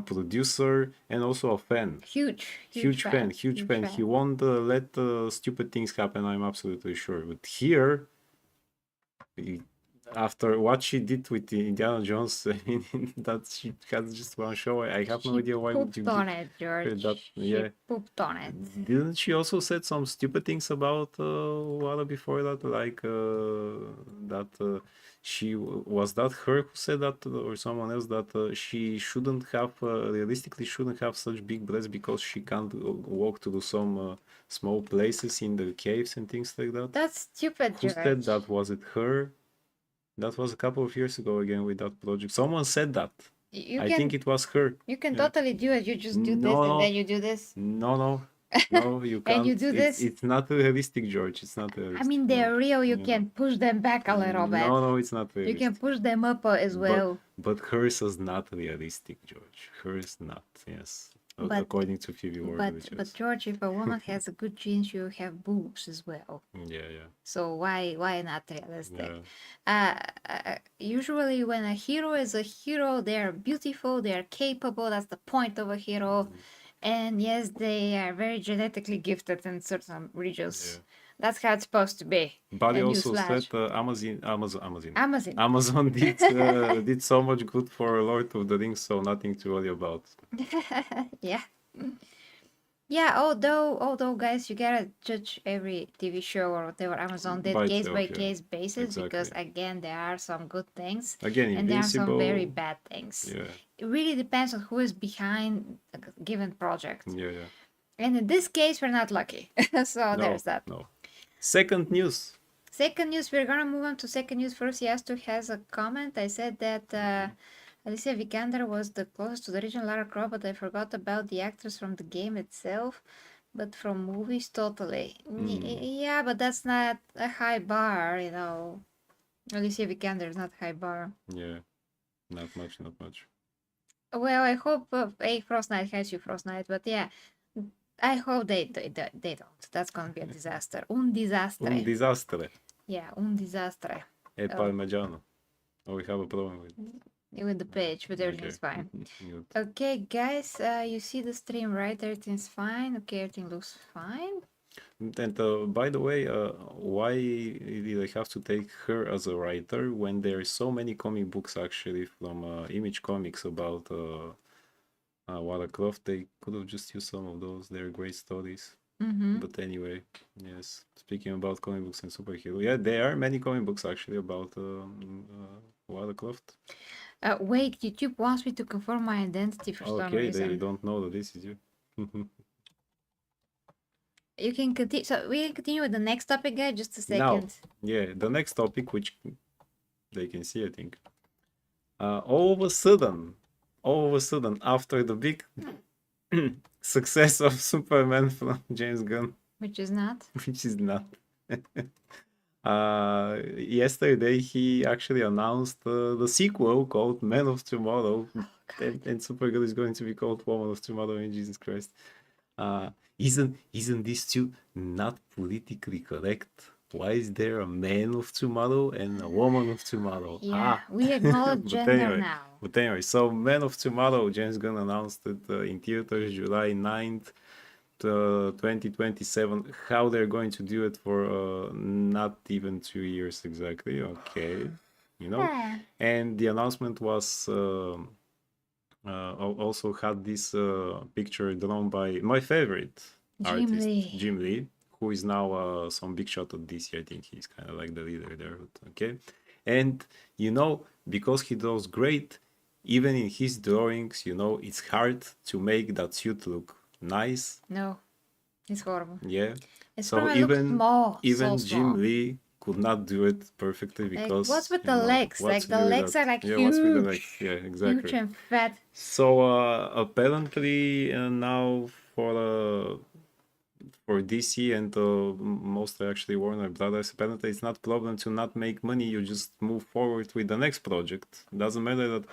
producer, and also a fan. Huge fan. He won't let stupid things happen, I'm absolutely sure. But here, after what she did with the Indiana Jones, I mean, that she has just one show. I have no idea why would you pooped on it, George. that. Yeah. She pooped on it. Didn't she also said some stupid things about Walla before that? Like that she was that her who said that, or someone else, that she shouldn't have realistically shouldn't have such big breasts because she can't walk to some small places in the caves and things like that. That's stupid, Who George. said that? Was it her? That was a couple of years ago again with that project. Someone said that. I think it was her. You can totally do it. You just do this and then you do this. No, you can't. And you do this. It's not realistic, George. It's not realistic. I mean, they're real. You can push them back a little bit. No, it's not realistic. You can push them up as well. But hers is not realistic, George. Hers not. Yes. According to Phoebe Waller-Bridge. But George, if a woman has a good genes, you have boobs as well. Yeah. So why not realistic? Usually when a hero is a hero, they're beautiful, they're capable. That's the point of a hero. And yes, they are very genetically gifted in certain regions. That's how it's supposed to be. But he also said Amazon did so much good for Lord of the Rings, so nothing to worry about. Yeah, although guys, you gotta judge every TV show or whatever Amazon did case by case basis, because again there are some good things and there are some very bad things. It really depends on who is behind a given project. And in this case, we're not lucky. So there's that. Second news, we're gonna move on to second news. First, Yastu has a comment. I said that Alicia Vikander was the closest to the original Lara Croft, but I forgot about the actress from the game itself. But from movies, totally. Yeah, but that's not a high bar, you know. Alicia Vikander is not high bar. Yeah, not much. Well, I hope Frost Knight has you, Frost Knight, but yeah. I hope they don't. That's gonna be a disaster. Un disastre. Un disastre. Yeah, un disastre. E parmigiano. Oh, we have a problem with the page, but everything's fine. Okay, guys, you see the stream, right? Everything's fine. Okay, everything looks fine. And by the way, why did I have to take her as a writer when there are so many comic books actually from Image Comics about Lara Croft? They could have just used some of those. They're great stories. But anyway, yes, speaking about comic books and superhero, yeah, there are many comic books actually about Lara Croft. Wait, YouTube wants me to confirm my identity for some reason. Okay, they don't know that this is you. You can continue. So we can continue with the next topic, guys. Just a Now, second. yeah, the next topic, which they can see, I think. All of a sudden, after the big success of Superman from James Gunn, Which is not. which is not. Yesterday he actually announced the sequel called Man of Tomorrow, and Supergirl is going to be called Woman of Tomorrow. In Jesus Christ, isn't this too not politically correct? Why is there a man of tomorrow and a woman of tomorrow? Yeah, we acknowledge But gender anyway, now. but anyway, so Man of Tomorrow, James Gunn announced it in theaters July 9th, 2027. How they're going to do it for not even 2 years exactly. Okay, you know. Yeah. And the announcement was also had this picture drawn by my favorite Jim artist, Lee. Jim Lee, who is now some big shot at DC. I think he's kind of like the leader there. Okay, and you know, because he draws great, even in his drawings, you know, it's hard to make that suit look nice. No, it's horrible. Yeah. It's So probably looks small. even so Jim small. Lee could not do it perfectly Like, because what's with you the know, legs? what's Like to the do with legs that? are like Yeah, what's with the legs? huge, Yeah, huge exactly. and fat. So apparently now for DC and mostly actually Warner Brothers, apparently it's not problem to not make money. You just move forward with the next project. Doesn't matter that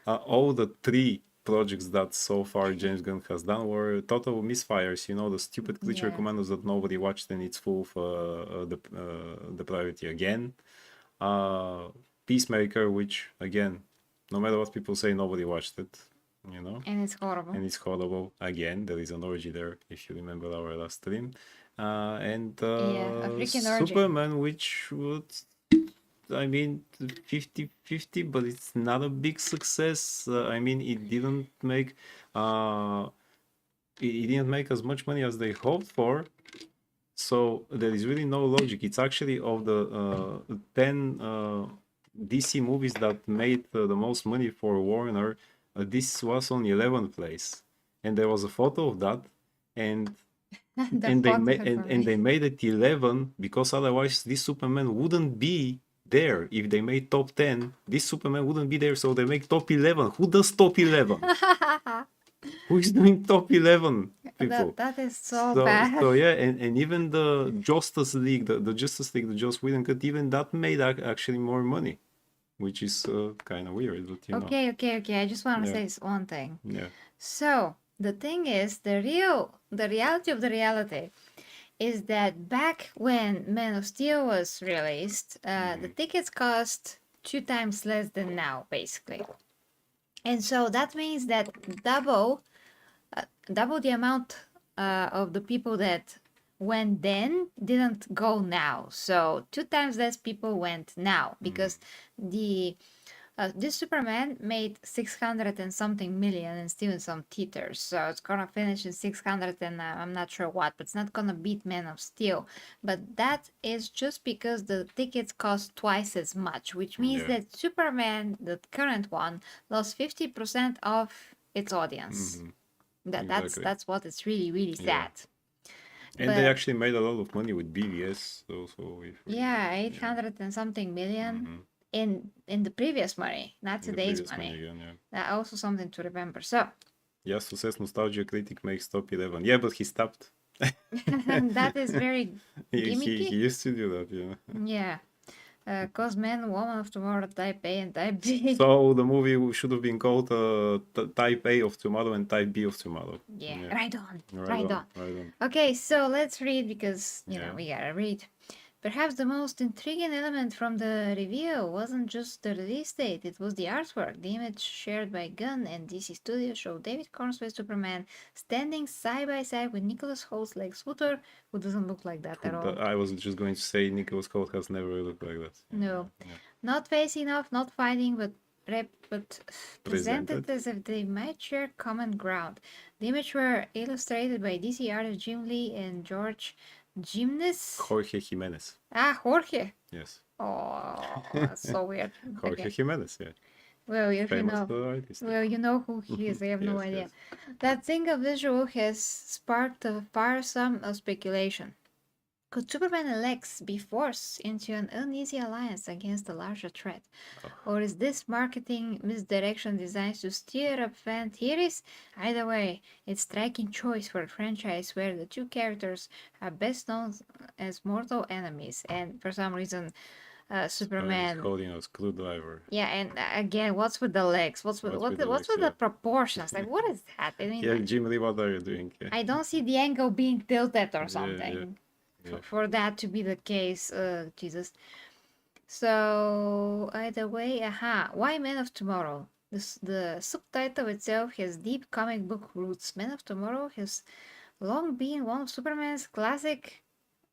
all the three projects that so far James Gunn has done were total misfires. You know, the stupid Glitcher Yeah. Commandos that nobody watched and it's full of the priority again. Peacemaker, which again, no matter what people say, nobody watched it. You know, And it's horrible. and it's horrible again. There is an orgy there, if you remember our last stream. And Yeah, a freaking orgy. Superman, which would, I mean, 50-50, but it's not a big success. I mean, it didn't make it didn't make as much money as they hoped for. So there is really no logic. It's actually of the 10 DC movies that made the most money for Warner, this was on 11th place, and there was a photo of that, and The and they fonts made are and funny. they made it 11 because otherwise this Superman wouldn't be there. If they made top 10, this Superman wouldn't be there, so they make top 11. Who does top 11? Who is doing top 11 people? That is so bad. So yeah, and even the Justice League, the Justice League, the Joss Whedon cut, even that made actually more money, which is kind of weird, but you know. Okay. I just want to Yeah. say this one thing. Yeah. So the thing is, the reality of the reality is that back when Man of Steel was released, the tickets cost 2 times less than now, basically. And so that means that double the amount of the people that went then didn't go now. So 2 times less people went now because this Superman made 600 and something million and still in some theaters. So it's gonna finish in 600 and I'm not sure what, but it's not gonna beat Man of Steel. But that is just because the tickets cost twice as much, which means Yeah. that Superman, the current one, lost 50% of its audience. Exactly. That's what is really Yeah. sad. And they But- actually made a lot of money with BVS also. Yeah, 800 and something million in the previous money, not today's money. Again, yeah. That also something to remember. So Yes, who says Nostalgia Critic makes top 11. Yeah, but he stopped. that is very gimmicky. He used to do that, yeah. Yeah. Cause Man, Woman of Tomorrow, Type A and Type B. So the movie should have been called Type A of Tomorrow and Type B of Tomorrow. Yeah, right on. Right Right on. Right on. Okay, so let's read because, you know, Yeah. we gotta read. Perhaps the most intriguing element from the review wasn't just the release date, it was the artwork. The image shared by Gunn and DC Studios showed David Cornsway's Superman standing side by side with Nicholas Holt's Lex Luthor, who doesn't look like that at all. I was just going to say Nicholas Hoult has never looked like that. No. Yeah. Not facing off, not fighting, but presented Presented. as if they might share common ground. The image were illustrated by DC artist Jim Lee and George Gimnes. Jorge Jimenez. Jorge. Yes. Oh, that's so weird. Jorge Okay. Jimenez, yeah. Well, if you famous know, artist. well, you know who he is. I have no Yes, idea. yes. That single visual has sparked a firesome speculation. Could Superman and Lex be forced into an uneasy alliance against a larger threat? Or is this marketing misdirection designed to stir up fan theories? Either way, it's striking choice for a franchise where the two characters are best known as mortal enemies, and for some reason, Superman is Superman. holding a screwdriver. Yeah, and again, what's with the legs? What's with the What's legs? with the Yeah. proportions? Like, what is that? I mean, Yeah, Jim Lee, what are you doing? Yeah. I don't see the angle being tilted or Yeah, yeah, something yeah. for that to be the case. Jesus. So either way, why Man of Tomorrow? The subtitle itself has deep comic book roots. Man of Tomorrow has long been one of Superman's classic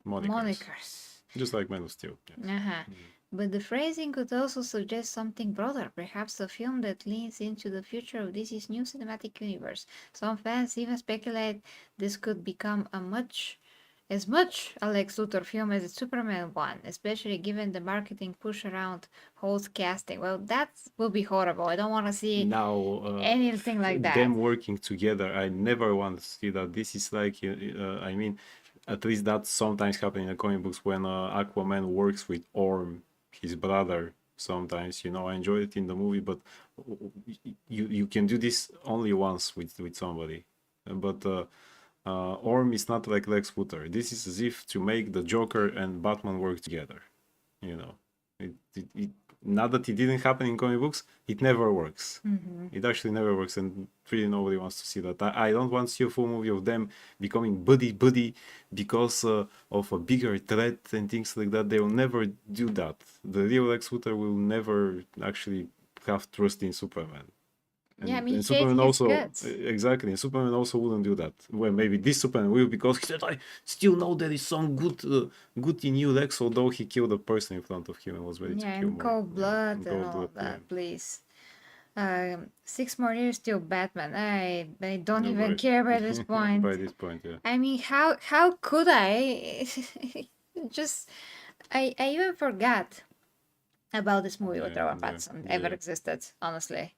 monikers. Just like Man of Steel. Yeah. Uh-huh. But the phrasing could also suggest something broader, perhaps a film that leans into the future of DC's new cinematic universe. Some fans even speculate this could become as much a Lex Luthor film as the Superman one, especially given the marketing push around Holt's casting. Well, that will be horrible. I don't want to see Now, anything like that. them working together, I never want to see that. This is like, I mean, at least that's sometimes happening in the comic books when Aquaman works with Orm, his brother. Sometimes, I enjoy it in the movie, but you can do this only once with somebody. But Orm is not like Lex Luthor. This is as if to make the Joker and Batman work together. Not that it didn't happen in comic books, it never works. It actually never works, and really nobody wants to see that. I don't want to see a full movie of them becoming buddy because of a bigger threat and things like that. They will never do that. The real Lex Luthor will never actually have trust in Superman. Yeah, I mean, and he hates Superman his also guts. exactly. And Superman also wouldn't do that. Well, maybe this Superman will, because he said, "I still know there is some good in you, Lex." Although he killed a person in front of him and was ready to Yeah, kill in more. cold blood in and cold all blood, that, yeah. please. 6 more years till Batman. I don't No, even by- care by this point. By this point, yeah. I mean, how could I? Just I even forgot about this movie with Yeah, Robert yeah, Pattinson ever yeah. existed. Honestly,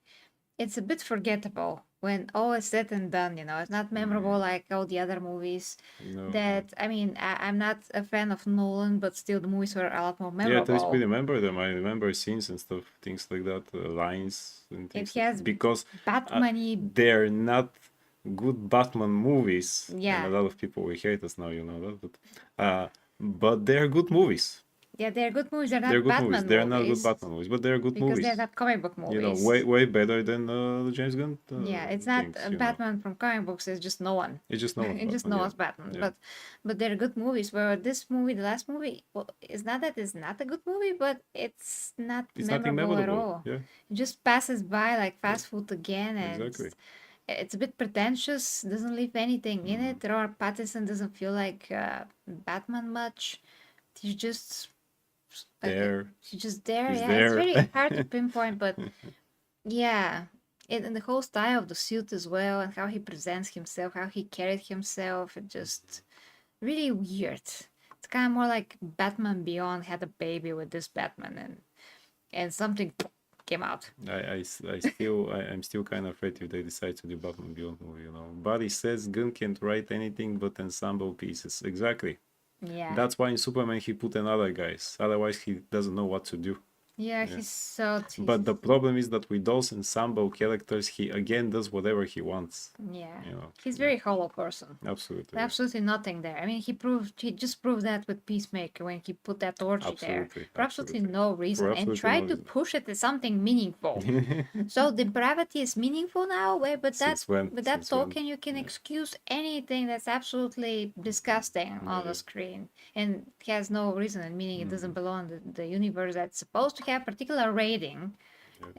it's a bit forgettable when all is said and done. It's not memorable like all the other movies. No, That I mean, I'm not a fan of Nolan, but still the movies were a lot more yeah, at least we memorable. remember them. I remember scenes and stuff, things like that, lines and It things. has Because Batman-y. they're not good Batman movies, and Yeah. a lot of people will hate us now, you know that. But they're good movies. Yeah, they're good movies. They're not They're good Batman movies. They're not good movies. Batman movies, but they're good Because movies. they're not comic book movies. Way better than the James Gunn. Yeah, it's not things, Batman from comic books. It's just no one. It's just no one's It's just Batman, no one's yeah. Batman. Yeah. But they're good movies. Where this movie, the last movie, well, it's not that it's not a good movie, but it's not It's nothing memorable at memorable. all. Yeah, It just passes by like fast food again, and exactly. it's a bit pretentious. Doesn't leave anything in it. Mm-hmm. Robert Pattinson doesn't feel like Batman much. He's just There. He's just there. He's Yeah, there. it's very hard to pinpoint, but yeah, and the whole style of the suit as well, and how he presents himself, how he carried himself, it just really weird. It's kind of more like Batman Beyond had a baby with this Batman, and something came out. I'm still kind of afraid if they decide to do Batman Beyond movie. But he says Gunn can't write anything but ensemble pieces. Exactly. Yeah, That's why in Superman he put another guys. Otherwise he doesn't know what to do. yeah, he's so. But the problem is that with those ensemble characters, he again does whatever he wants. Yeah, he's yeah. very hollow person. Absolutely. Absolutely nothing there. I mean, he just proved that with Peacemaker when he put that orgy there Absolutely, for absolutely absolutely. no reason, For and absolutely tried no to reason. push it as something meaningful. So depravity is meaningful now. Wait, but Since when? with that Since when? token, you can excuse anything that's absolutely disgusting on the screen, and has no reason and meaning. It doesn't belong in the universe that's supposed to have particular rating,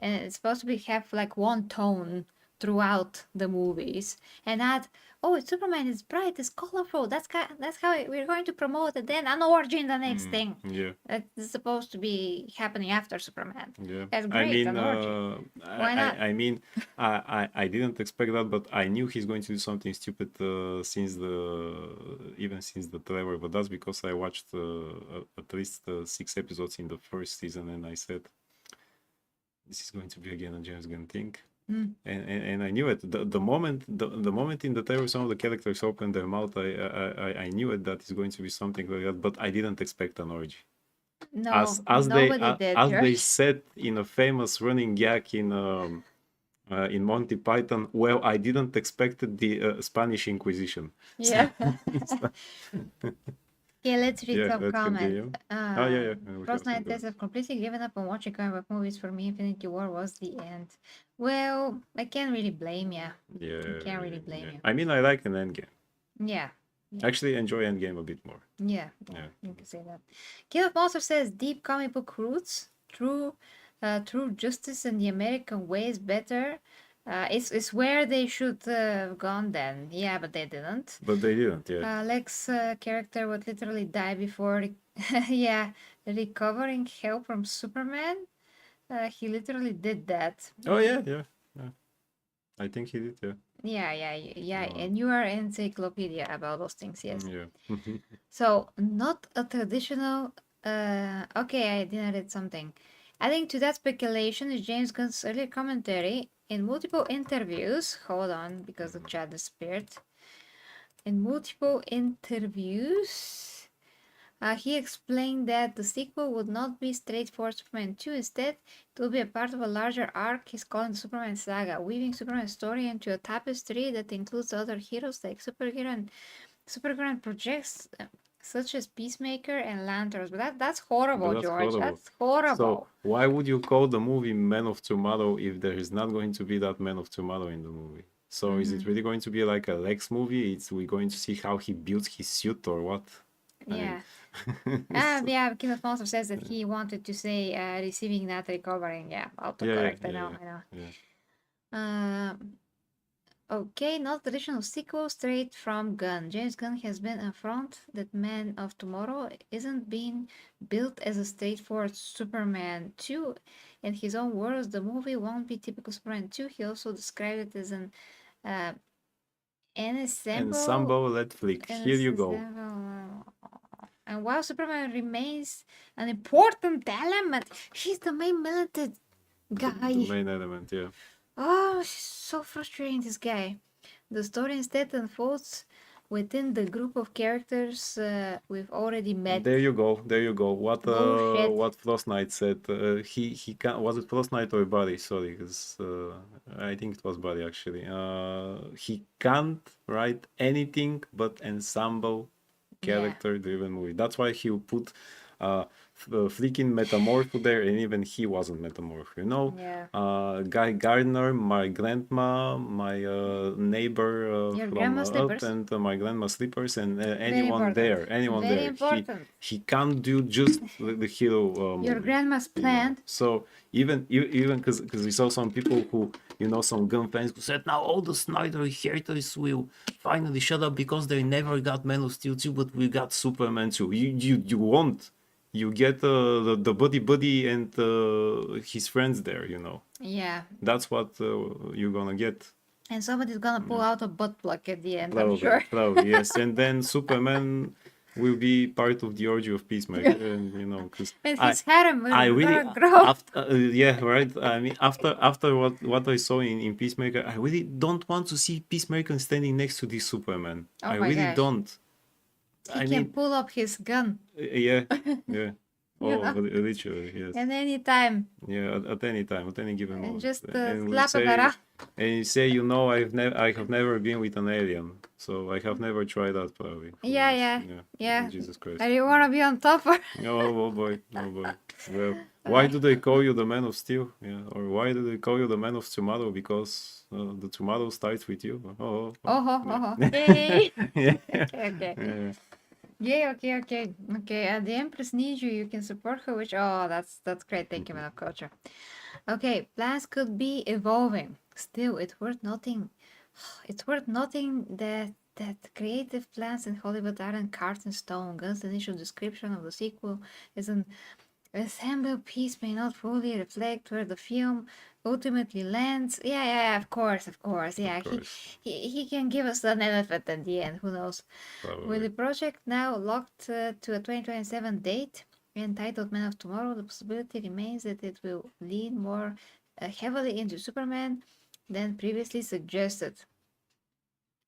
and it's supposed to have like one tone throughout the movies, and not it's Superman is bright, it's colorful. That's how we're going to promote it. Then an orgy in the next thing. Yeah. That is supposed to be happening after Superman. Yeah. That's I great, mean, an orgy. Why not? I mean, I didn't expect that, but I knew he's going to do something stupid since the trailer. But that's because I watched at least 6 episodes in the first season, and I said, this is going to be again a James Gunn thing. Mm. And I knew it. The moment in the trailer some of the characters opened their mouth, I knew it that is going to be something like that, but I didn't expect an orgy. No, As nobody did, they George. said in a famous running gag in Monty Python, well, I didn't expect the Spanish Inquisition. Yeah. Okay, let's read Yeah, some let's continue. comments. Oh yeah, we Frost have some Night says, comments. I've completely given up on watching comic book movies. For me, Infinity War was the end. Well, I can't really blame you. Yeah, I can't really blame yeah. you. I mean, I like an Endgame. Yeah. Actually, enjoy Endgame a bit more. Yeah, Yeah. you can say that. King of Monsters says deep comic book roots, true justice and the American way is better. It's where they should have gone then. Yeah, but they didn't. But they didn't. Yeah. Lex character would literally die before, yeah, recovering help from Superman. He literally did that. Oh yeah. I think he did. Yeah. Yeah, and you are encyclopedia about those things, yes. Yeah. So, not a traditional. Okay, I didn't read something. Adding to that speculation is James Gunn's earlier commentary in multiple interviews. Hold on, because the chat disappeared. In multiple interviews, he explained that the sequel would not be straightforward Superman 2. Instead, it will be a part of a larger arc he's calling the Superman saga, weaving Superman's story into a tapestry that includes other heroes like Supergirl projects such as Peacemaker and Lanterns. But that's horrible, But that's George. horrible. That's horrible. So why would you call the movie Man of Tomorrow if there is not going to be that Man of Tomorrow in the movie? So is it really going to be like a Lex movie? We going to see how he builds his suit or what? Yeah. Yeah, King of Monsters says that he wanted to say receiving, not recovering. Yeah, autocorrect. I know. Okay, not traditional sequel, straight from Gunn. James Gunn has been upfront that Man of Tomorrow isn't being built as a straightforward Superman 2. In his own words, the movie won't be typical Superman 2. He also described it as an Ensemble let flick. Here you go. And while Superman remains an important element, he's the main militant guy. The main element, yeah. Oh, so frustrating, this guy. The story instead unfolds within the group of characters we've already met. There you go. Bullshit. What Frost Knight said. He can't. Was it Frost Knight or Barry? Sorry, because I think it was Barry actually. He can't write anything but ensemble character-driven movie. That's why he put freaking Metamorph there, and even he wasn't Metamorph, you know. Guy Gardner, my grandma, my neighbor from Up, and my grandma's slippers, and anyone there. He can't do just the hero movie. Your grandma's plant. So even because we saw some people who, you know, some Gunn fans who said now all the Snyder haters will finally shut up because they never got Man of Steel 2, but we got Superman 2. You won't. You get the buddy and his friends there, you know. Yeah. That's what you're gonna get. And somebody's gonna pull out a butt plug at the end, Probably, I'm sure. Probably, yes. And then Superman will be part of the orgy of Peacemaker, and you know, because and his harem will grow. After, yeah, right. I mean, after what I saw in Peacemaker, I really don't want to see Peacemaker standing next to this Superman. I really don't. He can pull up his gun. Yeah. Oh, literally, yes. At any time. Yeah, at any time, at any given moment. And just slap it around. And you say, you know, I have never been with an alien, so I have never tried that probably. Yeah. Jesus Christ. Do you want to be on top? Or? Oh boy. Well, why do they call you the Man of Steel? Yeah, or why do they call you the Man of Tomorrow? Because the tomorrow starts with you. Yay. Yeah. Okay. Yeah, okay. The Empress needs you. You can support her, which that's great. Thank you, man of culture. Okay, plans could be evolving. Still, it's worth noting. It's worth noting that creative plans in Hollywood aren't carved in stone. Gunn's initial description of the sequel is an assembled piece may not fully reflect where the film ultimately lands. Yeah, of course. Yeah, he can give us an elephant at the end. Who knows? Probably. With the project now locked to a 2027 date, Entitled Man of Tomorrow, the possibility remains that it will lean more heavily into Superman than previously suggested.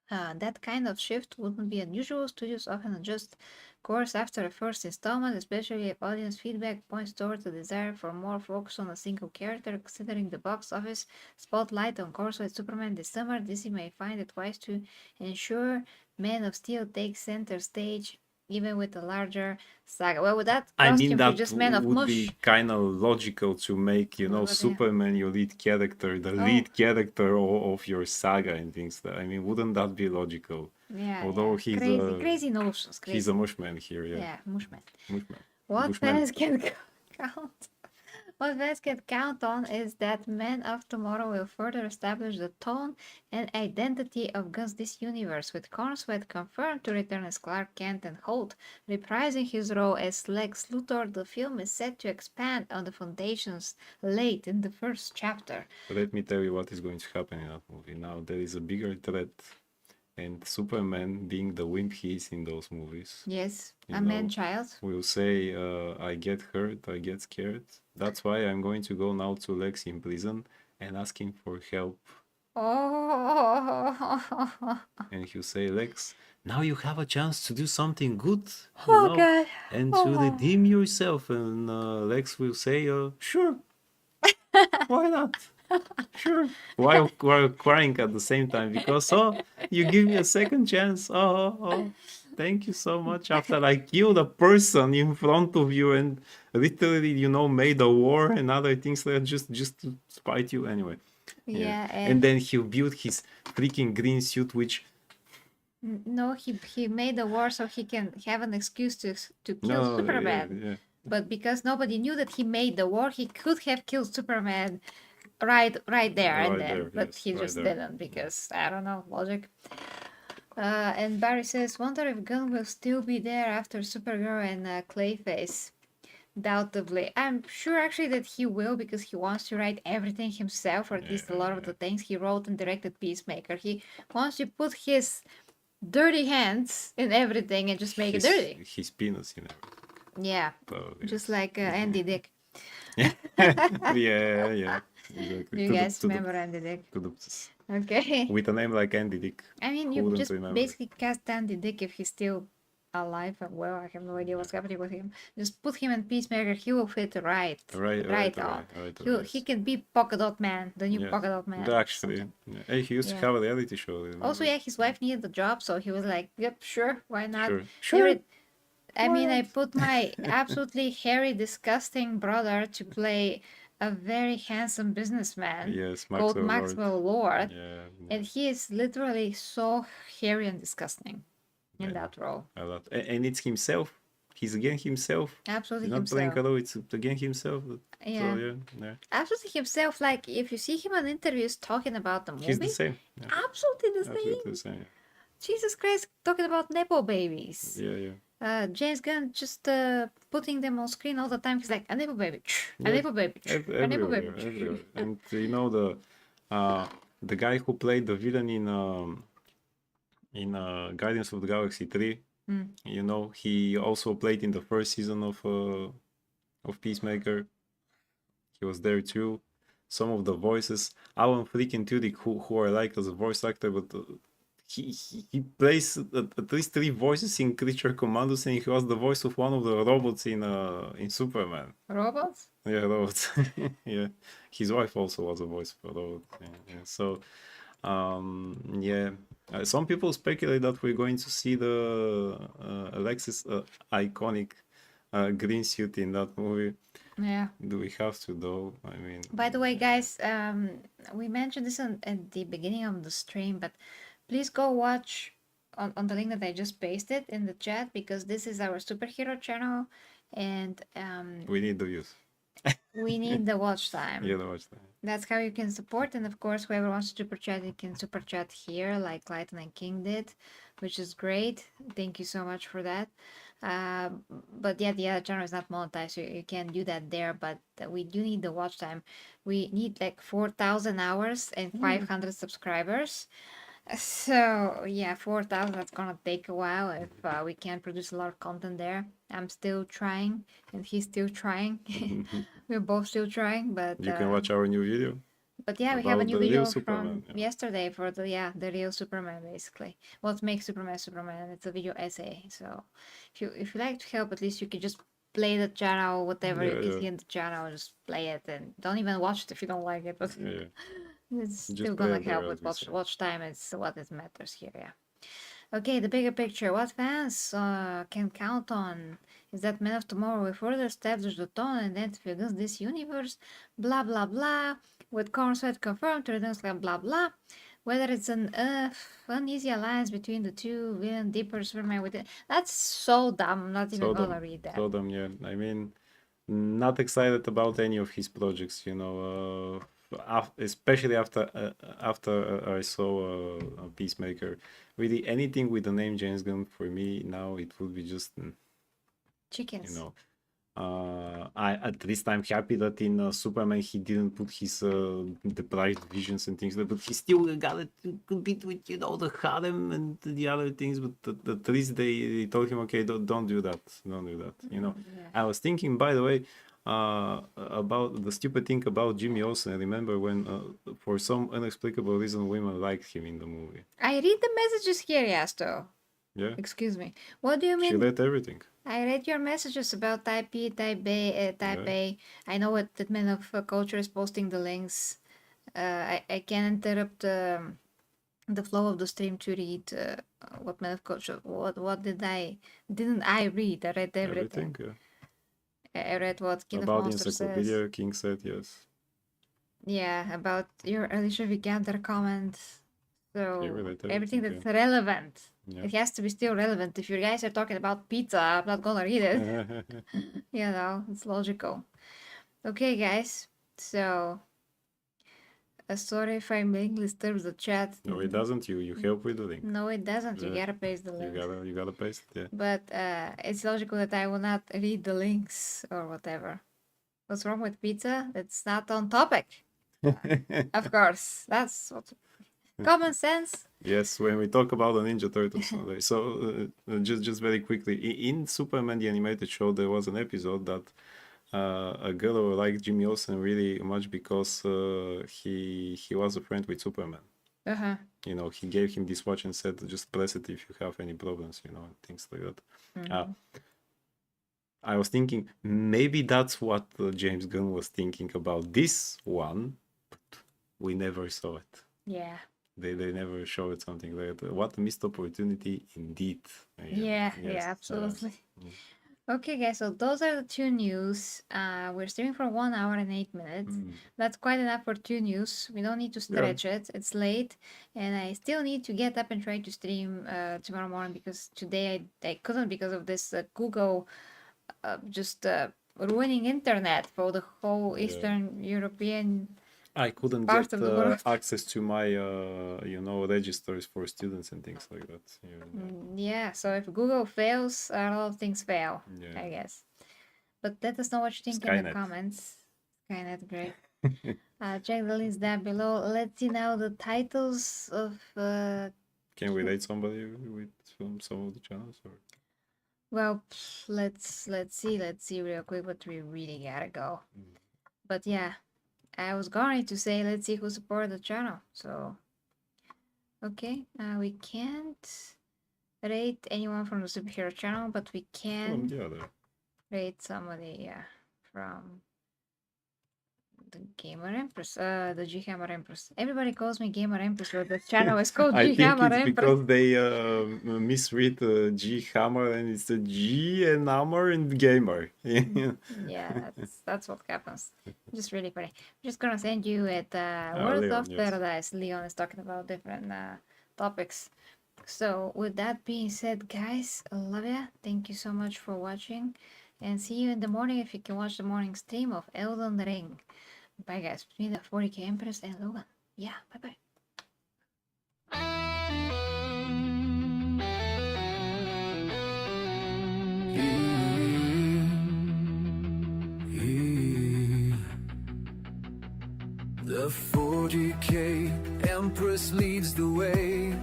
That kind of shift wouldn't be unusual. Studios often adjust course after a first installment, especially if audience feedback points towards a desire for more focus on a single character. Considering the box office spotlight on course with Superman this summer, DC may find it wise to ensure Man of Steel takes center stage, even with a larger saga. Well, with that I costume, mean, you're that just Man of would Mush. be kind of logical to make, you know, But yeah. Superman your lead character, the lead character of your saga and things. I mean, wouldn't that be logical? Yeah, Although yeah. he's Crazy notions. Crazy. he's a mushman here, yeah. Yeah, Mushman. Mushman. What Bushman. fans can count? What fans can count on is that Man of Tomorrow will further establish the tone and identity of Gunn's this universe, with Cornswet confirmed to return as Clark Kent and Holt reprising his role as Lex Luthor. The film is set to expand on the foundations laid in the first chapter. Let me tell you what is going to happen in that movie. Now, there is a bigger threat, and Superman, being the wimp he is in those movies, Yes, You a know, man-child. will say, I get hurt, I get scared. That's why I'm going to go now to Lex in prison and ask him for help. Oh, And he'll say, Lex, now you have a chance to do something good, oh God. and to redeem yourself. And Lex will say, sure, why not? Sure. While crying at the same time, because, you give me a second chance. Oh, thank you so much. After I killed a person in front of you and literally, you know, made a war and other things like just to spite you anyway. Yeah, And then he'll build his freaking green suit, which no, he made the war so he can have an excuse to kill no, Superman. yeah. But because nobody knew that he made the war, he could have killed Superman right there and Right then. there, But yes, he right just there. didn't because I don't know, logic. And Barry says, wonder if Gunn will still be there after Supergirl and Clayface. Doubtably. I'm sure actually that he will, because he wants to write everything himself, or at least a lot of the things he wrote and directed Peacemaker. He wants to put his dirty hands in everything and just make it dirty. His penis, you know. Yeah, Probably, just yes. like Andy Dick. Yeah, exactly. Do you guys remember Andy Dick? Okay. With a name like Andy Dick. I mean, who you wouldn't just remember? basically cast Andy Dick if he's still alive. Well, I have no idea what's happening with him. Just put him in Peacemaker. He will fit right on. He can be Polka Dot Man, the new Polka Dot Man. Actually, hey, he used to have a reality show. Remember? Also, yeah, his wife needed a job, so he was like, "Yep, sure, why not?" Sure. I mean, I put my absolutely hairy, disgusting brother to play a very handsome businessman Yes, called Maxwell Lord, Yeah. and he is literally so hairy and disgusting in that role. A lot. And it's himself. He's again himself. Absolutely He's not himself. playing a role, it's again himself. Yeah. So, yeah. Absolutely himself. Like, if you see him in interviews talking about the movie, He's the same. Yeah. absolutely the Absolutely same. the same. Jesus Christ, talking about Nepo babies. Yeah. James Gunn just putting them on screen all the time. He's like, a Nepo baby, a Nepo baby, a Nepo baby. Everywhere. And you know the guy who played the villain in Guardians of the Galaxy 3, you know, he also played in the first season of Peacemaker. He was there too. Some of the voices, Alan freaking Tudyk, who I like as a voice actor, but he plays at least 3 voices in Creature Commandos, and he was the voice of one of the robots in Superman. Robots? Yeah, robots. Yeah, his wife also was a voice for a robot. Yeah. So, some people speculate that we're going to see the Alexis iconic green suit in that movie. Yeah. Do we have to though? I mean. By the way, guys, we mentioned this at the beginning of the stream, but please go watch on the link that I just pasted in the chat, because this is our superhero channel, and we need the views. we need the watch time. Yeah, the watch time. That's how you can support, and of course, whoever wants to super chat, you can super chat here, like Clayton and King did, which is great. Thank you so much for that. But yeah, the other channel is not monetized, so you can do that there, but we do need the watch time. We need like 4,000 hours and 500 subscribers. So yeah, 4,000. That's gonna take a while if we can't produce a lot of content there. I'm still trying, and he's still trying. We're both still trying, You can watch our new video yeah, we have a about new the real video Superman. from yesterday for the real Superman, basically. What makes Superman Superman? It's a video essay. So if you like to help, at least you could just play the channel, whatever you can see in the channel, just play it and don't even watch it if you don't like it. But Yeah. it's Just still play gonna it there, help as with we say. watch time. It's what it matters here. Yeah. Okay, the bigger picture. What fans can count on is that Men of Tomorrow will further establish the tone and identify against this universe, blah blah blah, with Cornsweat confirmed to return, blah blah. Whether it's an uneasy alliance between the two, villain deeper Superman with it. That's so dumb. I'm not even gonna read that. So dumb, yeah. I mean, not excited about any of his projects, you know. Especially after I saw Peacemaker. Really, anything with the name James Gunn for me now it would be just, Chickens. you know. At least I'm happy that in Superman he didn't put his deprived visions and things like that, but he still got to compete with, you know, the harem and the other things. But at least they told him, okay, don't do that, you know. Yeah. I was thinking, by the way, about the stupid thing about Jimmy Olsen. I remember when, for some inexplicable reason, women liked him in the movie. I read the messages here, Yasto. Yeah, Excuse me. What do you mean? she read everything. I read your messages about Type E, Type A, Type A. I know what that Man of Culture is posting the links. I can interrupt the flow of the stream to read what Man of Culture. What didn't I read? I read everything. Yeah. I read what King About of Monsters says. Encyclopedia, King said yes. Yeah, about your Alicia Vikander comment. So read everything everything, that's relevant. Yeah. It has to be still relevant. If you guys are talking about pizza, I'm not gonna read it. You know, it's logical. Okay, guys. So, sorry if I mainly disturbs the chat. No, it doesn't. You help with the link. No, it doesn't. You Yeah. gotta paste the link. You gotta paste it. Yeah. But it's logical that I will not read the links or whatever. What's wrong with pizza? It's not on topic. Of course, that's what common sense. Yes, when we talk about the Ninja Turtles. So just very quickly, in Superman the animated show, there was an episode that a girl liked Jimmy Olsen really much because he was a friend with Superman. Uh-huh. You know, he gave him this watch and said, just press it if you have any problems, you know, things like that. I was thinking maybe that's what James Gunn was thinking about this one, but we never saw it. Yeah. They never showed something like that. What a missed opportunity indeed. Yeah, absolutely. Okay, guys, so those are the 2 news. We're streaming for 1 hour and 8 minutes. That's quite enough for 2 news. We don't need to stretch it. It's late, and I still need to get up and try to stream tomorrow morning because today I couldn't because of this Google just ruining internet for the whole Eastern European. I couldn't part get of the world. access to my, you know, registers for students and things like that. Yeah, so if Google fails, a lot of things fail, Yeah. I guess. But let us know what you think in the Skynet. comments. Skynet, great. Check the links down below. Let's see now the titles of. Can we rate somebody with some of the channels? Or? Well, let's see real quick, but we really gotta go. But yeah, I was going to say let's see who supported the channel. So, okay, we can't rate anyone from the superhero channel, but we can rate somebody, from the Gamer Empress, the G Hammer Empress. Everybody calls me Gamer Empress, but the channel is called G Hammer I think it's Empress. because they misread G Hammer and it's a G and Hammer and Gamer. Yeah, that's what happens. Just really funny. I'm just gonna send you at World Leon, of yes. Paradise. Leon is talking about different topics. So with that being said, guys, I love ya. Thank you so much for watching, and see you in the morning if you can watch the morning stream of Elden Ring. Bye, guys. Between the 40K Empress and Logan. Yeah, bye bye. The 40K Empress leads the way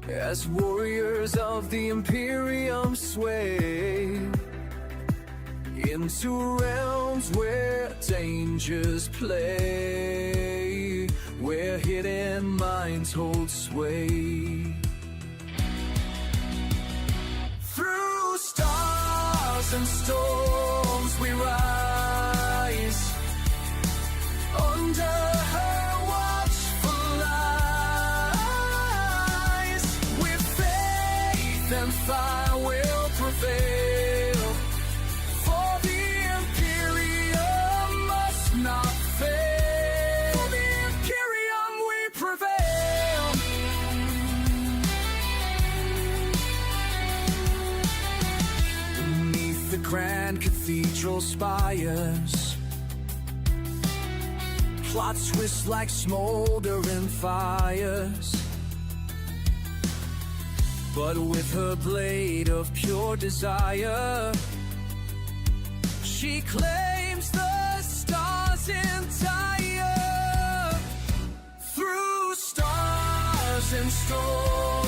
as warriors of the imperium sway into realms where dangers play, where hidden minds hold sway. Through stars and storms we rise, under her watchful eyes, with faith and fire will prevail, for the imperium must not fail. For the imperium we prevail. Beneath the grand cathedral spires, plots twist like smoldering fires, but with her blade of pure desire, she claims the stars entire. Through stars and storms